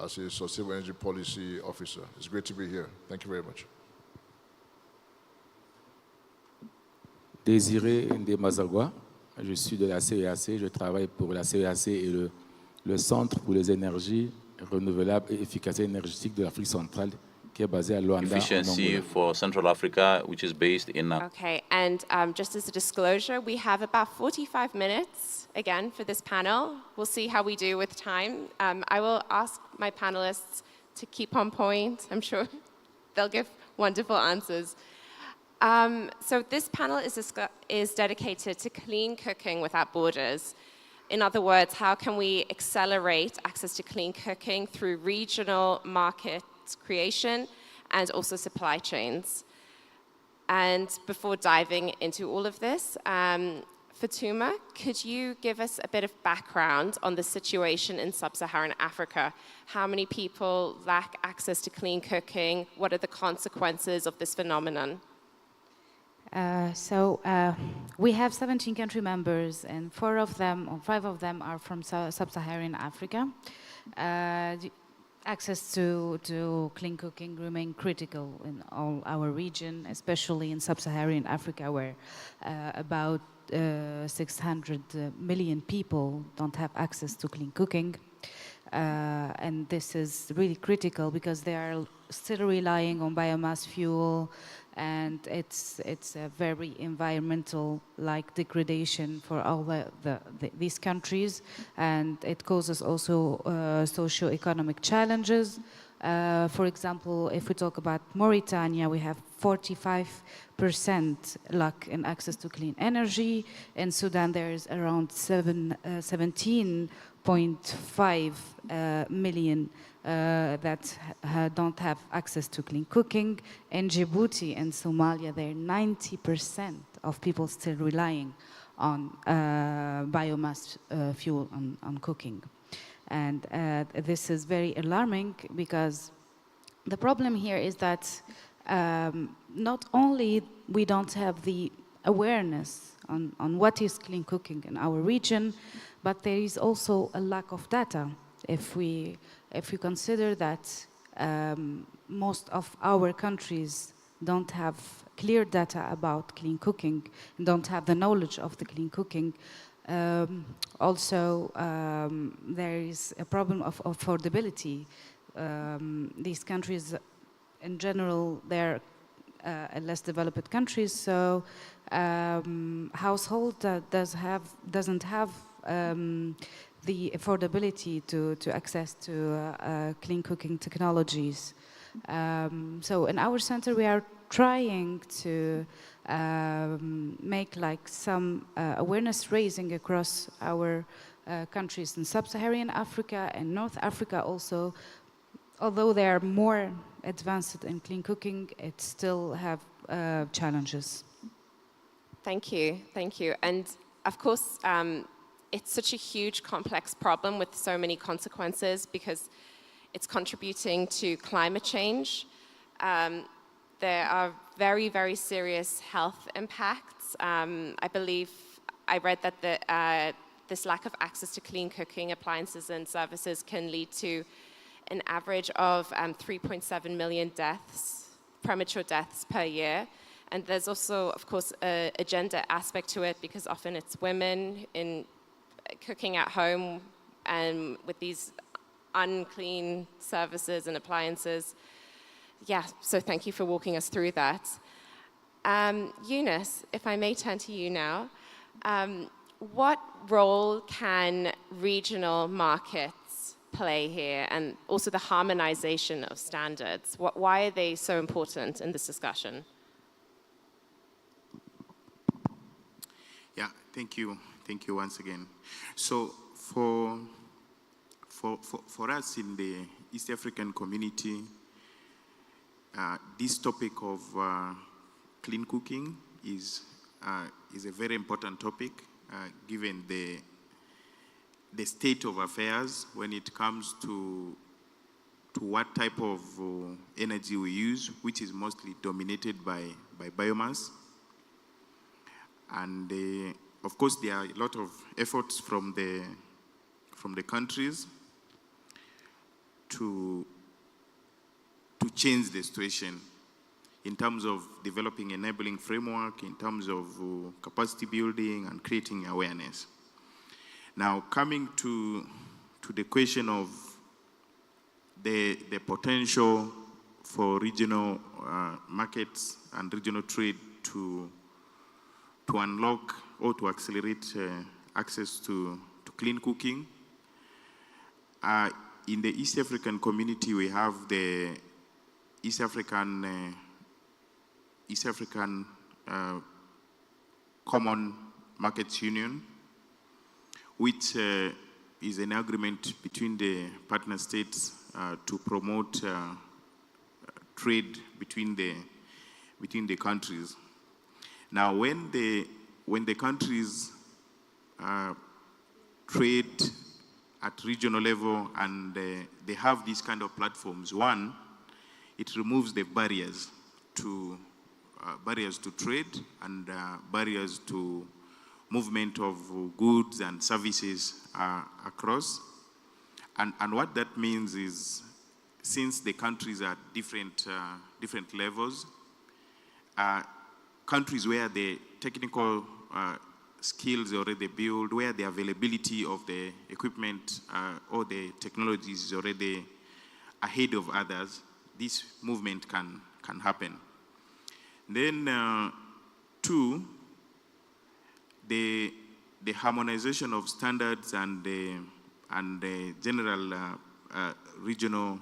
as a Sustainable Energy Policy Officer. It's great to be here. Thank you very much. Désiré Ndemazagwa, je suis de la CEAC, je travaille pour la CEAC et le Centre pour les énergies renouvelables et efficacité énergétique de l'Afrique centrale, qui est basé à Luanda, Efficiency for Central Africa, which is based in... Okay, and just as a disclosure, we have about 45 minutes, again, for this panel. We'll see how we do with time. I will ask my panelists to keep on point. I'm sure they'll give wonderful answers. So this panel is dedicated to clean cooking without borders. In other words, how can we accelerate access to clean cooking through regional market creation and also supply chains? And before diving into all of this, Fatuma, could you give us a bit of background on the situation in sub-Saharan Africa? How many people lack access to clean cooking? What are the consequences of this phenomenon? We have 17 country members, and 5 of them are from sub-Saharan Africa. Access to clean cooking remain critical in all our region, especially in sub-Saharan Africa, where about 600 million people don't have access to clean cooking. And this is really critical because they are still relying on biomass fuel, and it's a very environmental-like degradation for all these countries, and it causes also socio-economic challenges. For example, if we talk about Mauritania, we have 45% lack in access to clean energy. In Sudan, there is around 17.5 million that don't have access to clean cooking. In Djibouti and Somalia, there are 90% of people still relying on biomass fuel on cooking. And this is very alarming because the problem here is that not only we don't have the awareness on what is clean cooking in our region, but there is also a lack of data. If we consider that most of our countries don't have clear data about clean cooking, don't have the knowledge of the clean cooking, also there is a problem of affordability. These countries, in general, they're less developed countries, so household doesn't have the affordability to access to clean cooking technologies. So in our center, we are trying to make like some awareness raising across our countries in sub-Saharan Africa and North Africa also. Although they are more advanced in clean cooking, it still have challenges. Thank you, thank you. And of course, it's such a huge, complex problem with so many consequences because it's contributing to climate change. there are very, very serious health impacts. I believe I read that this lack of access to clean cooking appliances and services can lead to an average of 3.7 million deaths, premature deaths per year. And there's also, of course, a gender aspect to it, because often it's women in cooking at home and with these unclean services and appliances. Yeah, so thank you for walking us through that. Eunice, if I may turn to you now, what role can regional markets play here, and also the harmonization of standards? Why are they so important in this discussion? Yeah, thank you once again. So for us in the East African community, this topic of clean cooking is a very important topic, given the state of affairs when it comes to what type of energy we use, which is mostly dominated by biomass. And of course, there are a lot of efforts from the countries to change the situation in terms of developing enabling framework, in terms of capacity building and creating awareness. Now, coming to the question of the potential for regional markets and regional trade to unlock or to accelerate access to clean cooking. In the East African community, we have the East African Common Markets Union, which is an agreement between the partner states to promote trade between the countries. Now, when the countries trade at regional level and they have these kind of platforms, one, it removes the barriers to trade and barriers to movement of goods and services across. And what that means is, since the countries are different levels, countries where the technical skills already built, where the availability of the equipment or the technologies is already ahead of others, this movement can happen. Then two, the harmonization of standards and the general regional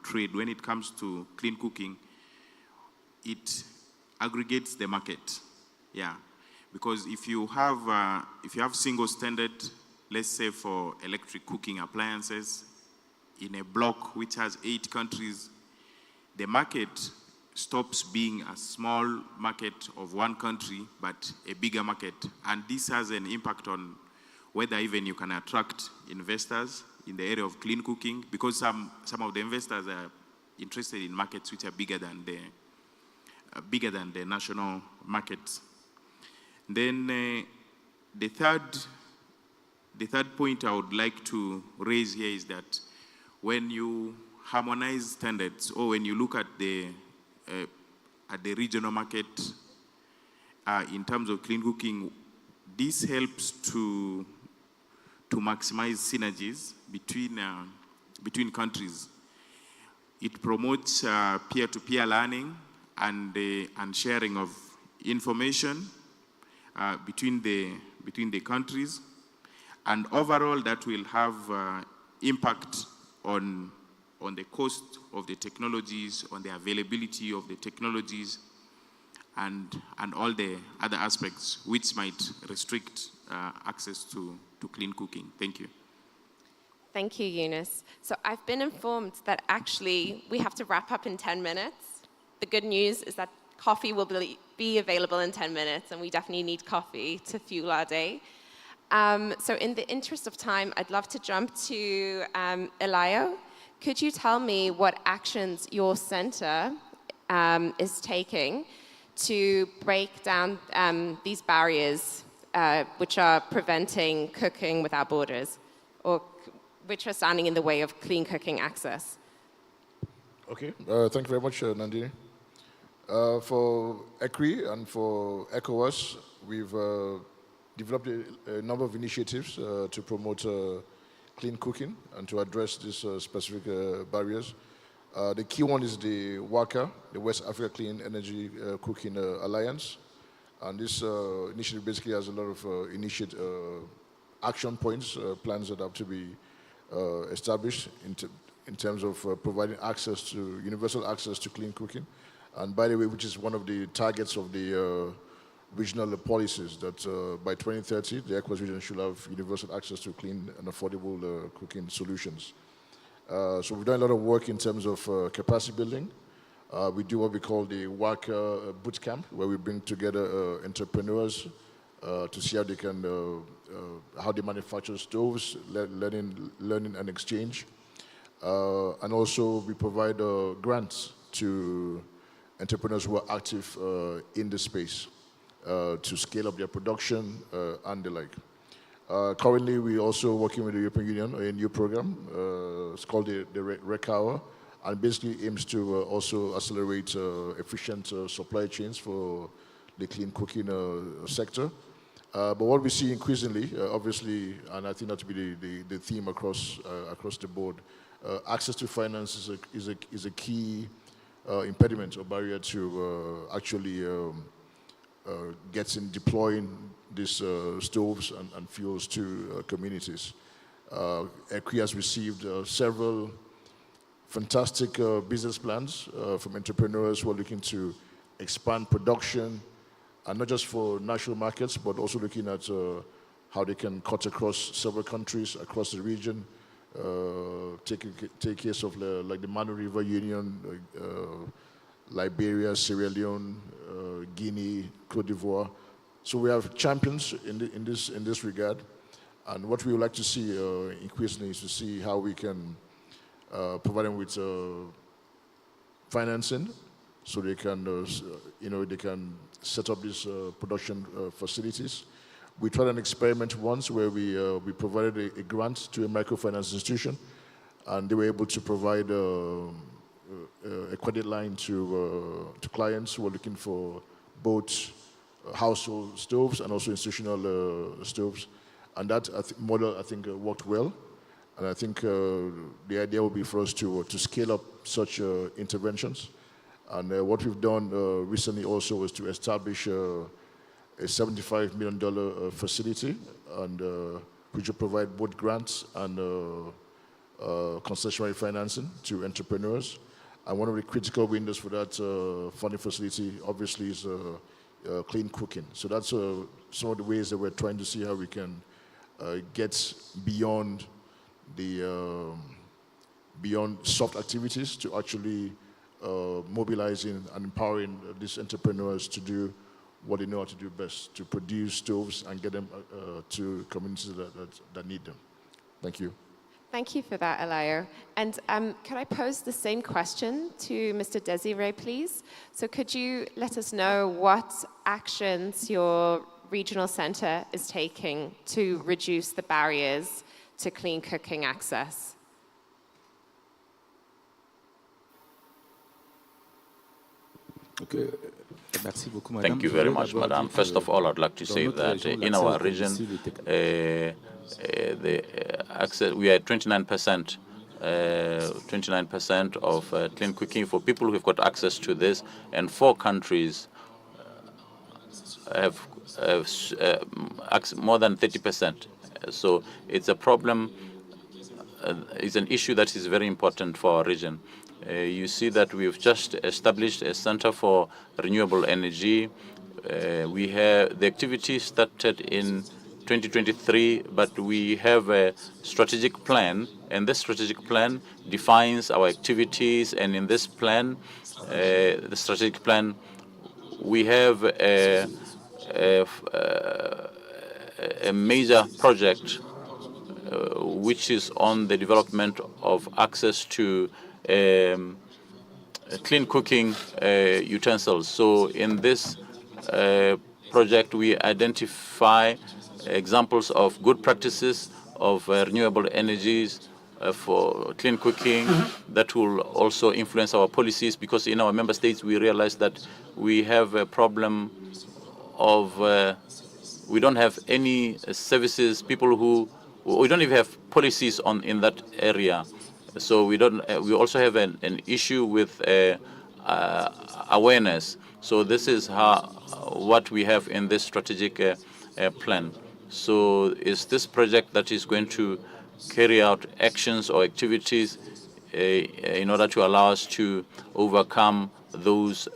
trade when it comes to clean cooking, it aggregates the market. Yeah, because if you have single standard, let's say for electric cooking appliances in a block which has 8 countries, the market stops being a small market of one country, but a bigger market. And this has an impact on whether even you can attract investors in the area of clean cooking, because some of the investors are interested in markets which are bigger than the national markets. Then the third point I would like to raise here is that when you harmonize standards, or when you look at the regional market in terms of clean cooking, this helps to maximize synergies between countries. It promotes peer-to-peer learning and sharing of information between the countries, and overall that will have impact on the cost of the technologies, on the availability of the technologies, and all the other aspects which might restrict access to clean cooking. Thank you. Thank you, Eunice. So I've been informed that actually we have to wrap up in 10 minutes. The good news is that coffee will be available in 10 minutes, and we definitely need coffee to fuel our day. So in the interest of time, I'd love to jump to Elayo. Could you tell me what actions your center is taking to break down these barriers which are preventing cooking without borders, or which are standing in the way of clean cooking access? Okay, thank you very much, Nandini. For ECRI and for ECOWAS, we've developed a number of initiatives to promote clean cooking and to address these specific barriers. The key one is the WACA, the West Africa Clean Energy Cooking Alliance. And this initiative basically has a lot of action points, plans that have to be established in terms of providing universal access to clean cooking. And by the way, which is one of the targets of the regional policies, that by 2030, the ECOWAS region should have universal access to clean and affordable cooking solutions. So we've done a lot of work in terms of capacity building. We do what we call the WACA boot camp, where we bring together entrepreneurs to see how they can, how they manufacture stoves, learning and exchange. And also we provide grants to entrepreneurs who are active in the space to scale up their production and the like. Currently, we're also working with the European Union on a new program. It's called the RECAWA, and basically aims to also accelerate efficient supply chains for the clean cooking sector. But what we see increasingly, obviously, and I think that to be the theme across the board, access to finance is a key impediment or barrier to actually deploying these stoves and fuels to communities. ECRI has received several fantastic business plans from entrepreneurs who are looking to expand production, and not just for national markets, but also looking at how they can cut across several countries across the region. Take case of like the Manu River Union, Liberia, Sierra Leone, Guinea, Cote d'Ivoire. So we have champions in this regard, and what we would like to see increasingly is to see how we can provide them with financing, so they can they can set up these production facilities. We tried an experiment once where we provided a grant to a microfinance institution, and they were able to provide a credit line to clients who are looking for both household stoves and also institutional stoves. And that model, I think, worked well. And I think the idea would be for us to scale up such interventions. And what we've done recently also was to establish a $75 million facility, and which will provide both grants and concessionary financing to entrepreneurs. And one of the critical windows for that funding facility, obviously, is clean cooking. So that's some of the ways that we're trying to see how we can get beyond beyond soft activities to actually mobilizing and empowering these entrepreneurs to do what they know how to do best, to produce stoves and get them to communities that need them. Thank you. Thank you for that, Elayo. And could I pose the same question to Mr. Desiree, please? So could you let us know what actions your regional center is taking to reduce the barriers to clean cooking access? Okay. Thank you very much, Madam. First of all, I'd like to say that in our region, we are 29%. 29% of clean cooking for people who've got access to this, and 4 countries have more than 30%. So it's a problem. It's an issue that is very important for our region. You see that we've just established a center for renewable energy. The activity started in 2023, but we have a strategic plan, and this strategic plan defines our activities. And in this plan, the strategic plan, we have a major project which is on the development of access to clean cooking utensils. So in this project, we identify examples of good practices of renewable energies for clean cooking that will also influence our policies, because in our member states we realize that we have a problem of we don't have any services, we don't even have policies in that area. So we also have an issue with awareness. So this is what we have in this strategic plan. So is this project that is going to carry out actions or activities in order to allow us to overcome those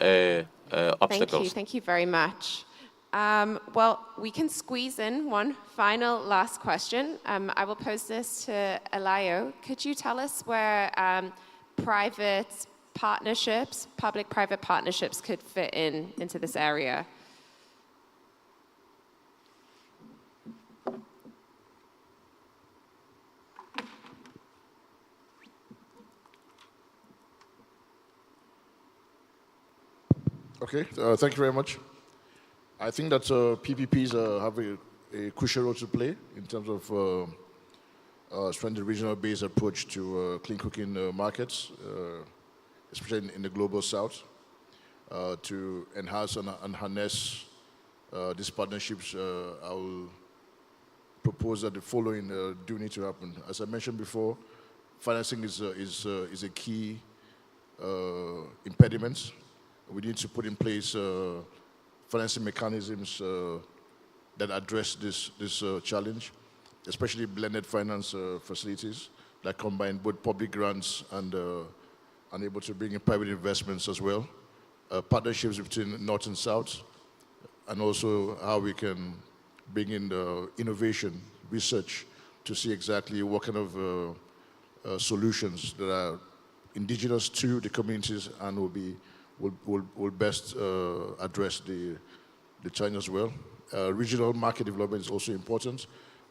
obstacles. Thank you very much. Well, we can squeeze in one final last question. I will pose this to Elayo. Could you tell us where private partnerships, public-private partnerships could fit into this area? Okay, thank you very much. I think that PPPs have a crucial role to play in terms of strengthening the regional-based approach to clean cooking markets, especially in the global south, to enhance and harness these partnerships. I will propose that the following do need to happen. As I mentioned before, financing is a key impediment. We need to put in place financing mechanisms that address this challenge, especially blended finance facilities that combine both public grants and able to bring in private investments as well. Partnerships between North and South, and also how we can bring in the innovation, research, to see exactly what kind of solutions that are indigenous to the communities and will best address the challenge as well. Regional market development is also important.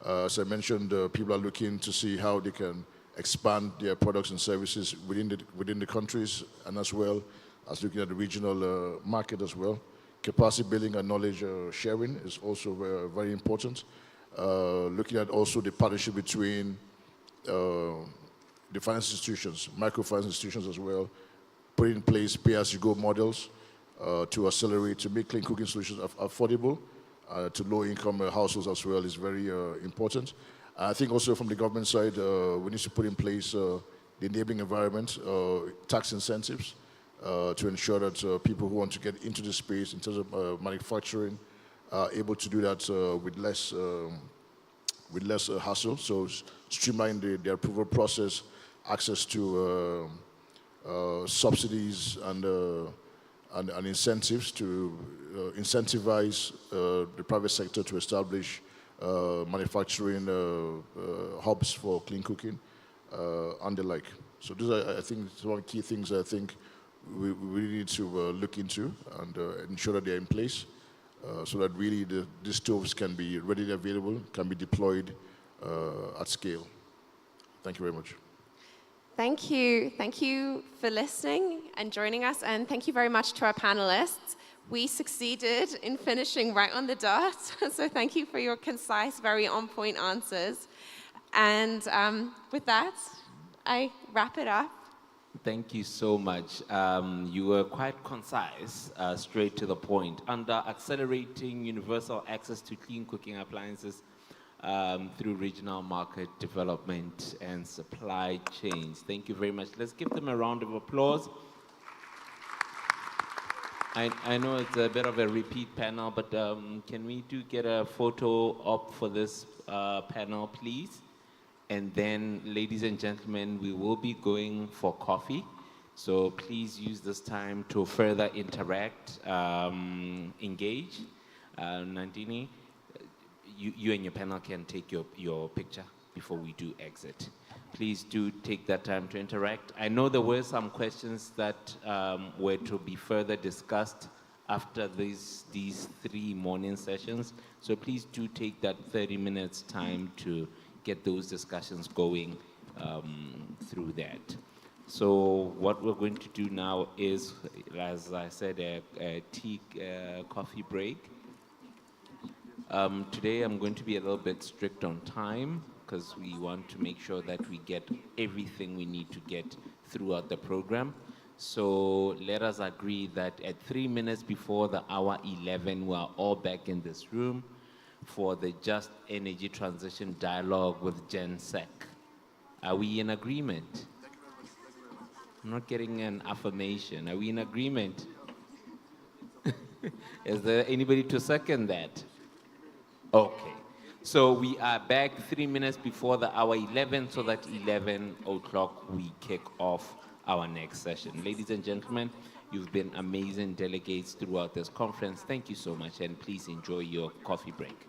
As I mentioned, people are looking to see how they can expand their products and services within the countries, and as well as looking at the regional market as well. Capacity building and knowledge sharing is also very important. Looking at also the partnership between the finance institutions, microfinance institutions as well, putting in place pay-as-you-go models to accelerate, to make clean cooking solutions affordable to low-income households as well is very important. I think also from the government side, we need to put in place the enabling environment, tax incentives, to ensure that people who want to get into the space in terms of manufacturing are able to do that with less hassle. So streamline the approval process, access to subsidies and incentives to incentivize the private sector to establish manufacturing hubs for clean cooking and the like. So these are, I think, one key things I think we really need to look into and ensure that they're in place so that really these stoves can be readily available, can be deployed at scale. Thank you very much. Thank you. Thank you for listening and joining us, and thank you very much to our panelists. We succeeded in finishing right on the dot, so thank you for your concise, very on-point answers. And with that, I wrap it up. Thank you so much. You were quite concise, straight to the point. Under accelerating universal access to clean cooking appliances through regional market development and supply chains. Thank you very much. Let's give them a round of applause. I know it's a bit of a repeat panel, but can we get a photo up for this panel, please? And then, ladies and gentlemen, we will be going for coffee. So please use this time to further interact, engage. Nandini, you and your panel can take your picture before we do exit. Please do take that time to interact. I know there were some questions that were to be further discussed after these 3 morning sessions. So please do take that 30 minutes time to get those discussions going through that. So what we're going to do now is, as I said, a tea, coffee break. Today I'm going to be a little bit strict on time because we want to make sure that we get everything we need to get throughout the program. So let us agree that at 3 minutes before the hour 11, we are all back in this room for the Just Energy Transition Dialogue with GenSec. Are we in agreement? I'm not getting an affirmation. Are we in agreement? Is there anybody to second that? Okay. So we are back 3 minutes before the hour 11, so that 11 o'clock we kick off our next session. Ladies and gentlemen, you've been amazing delegates throughout this conference. Thank you so much, and please enjoy your coffee break.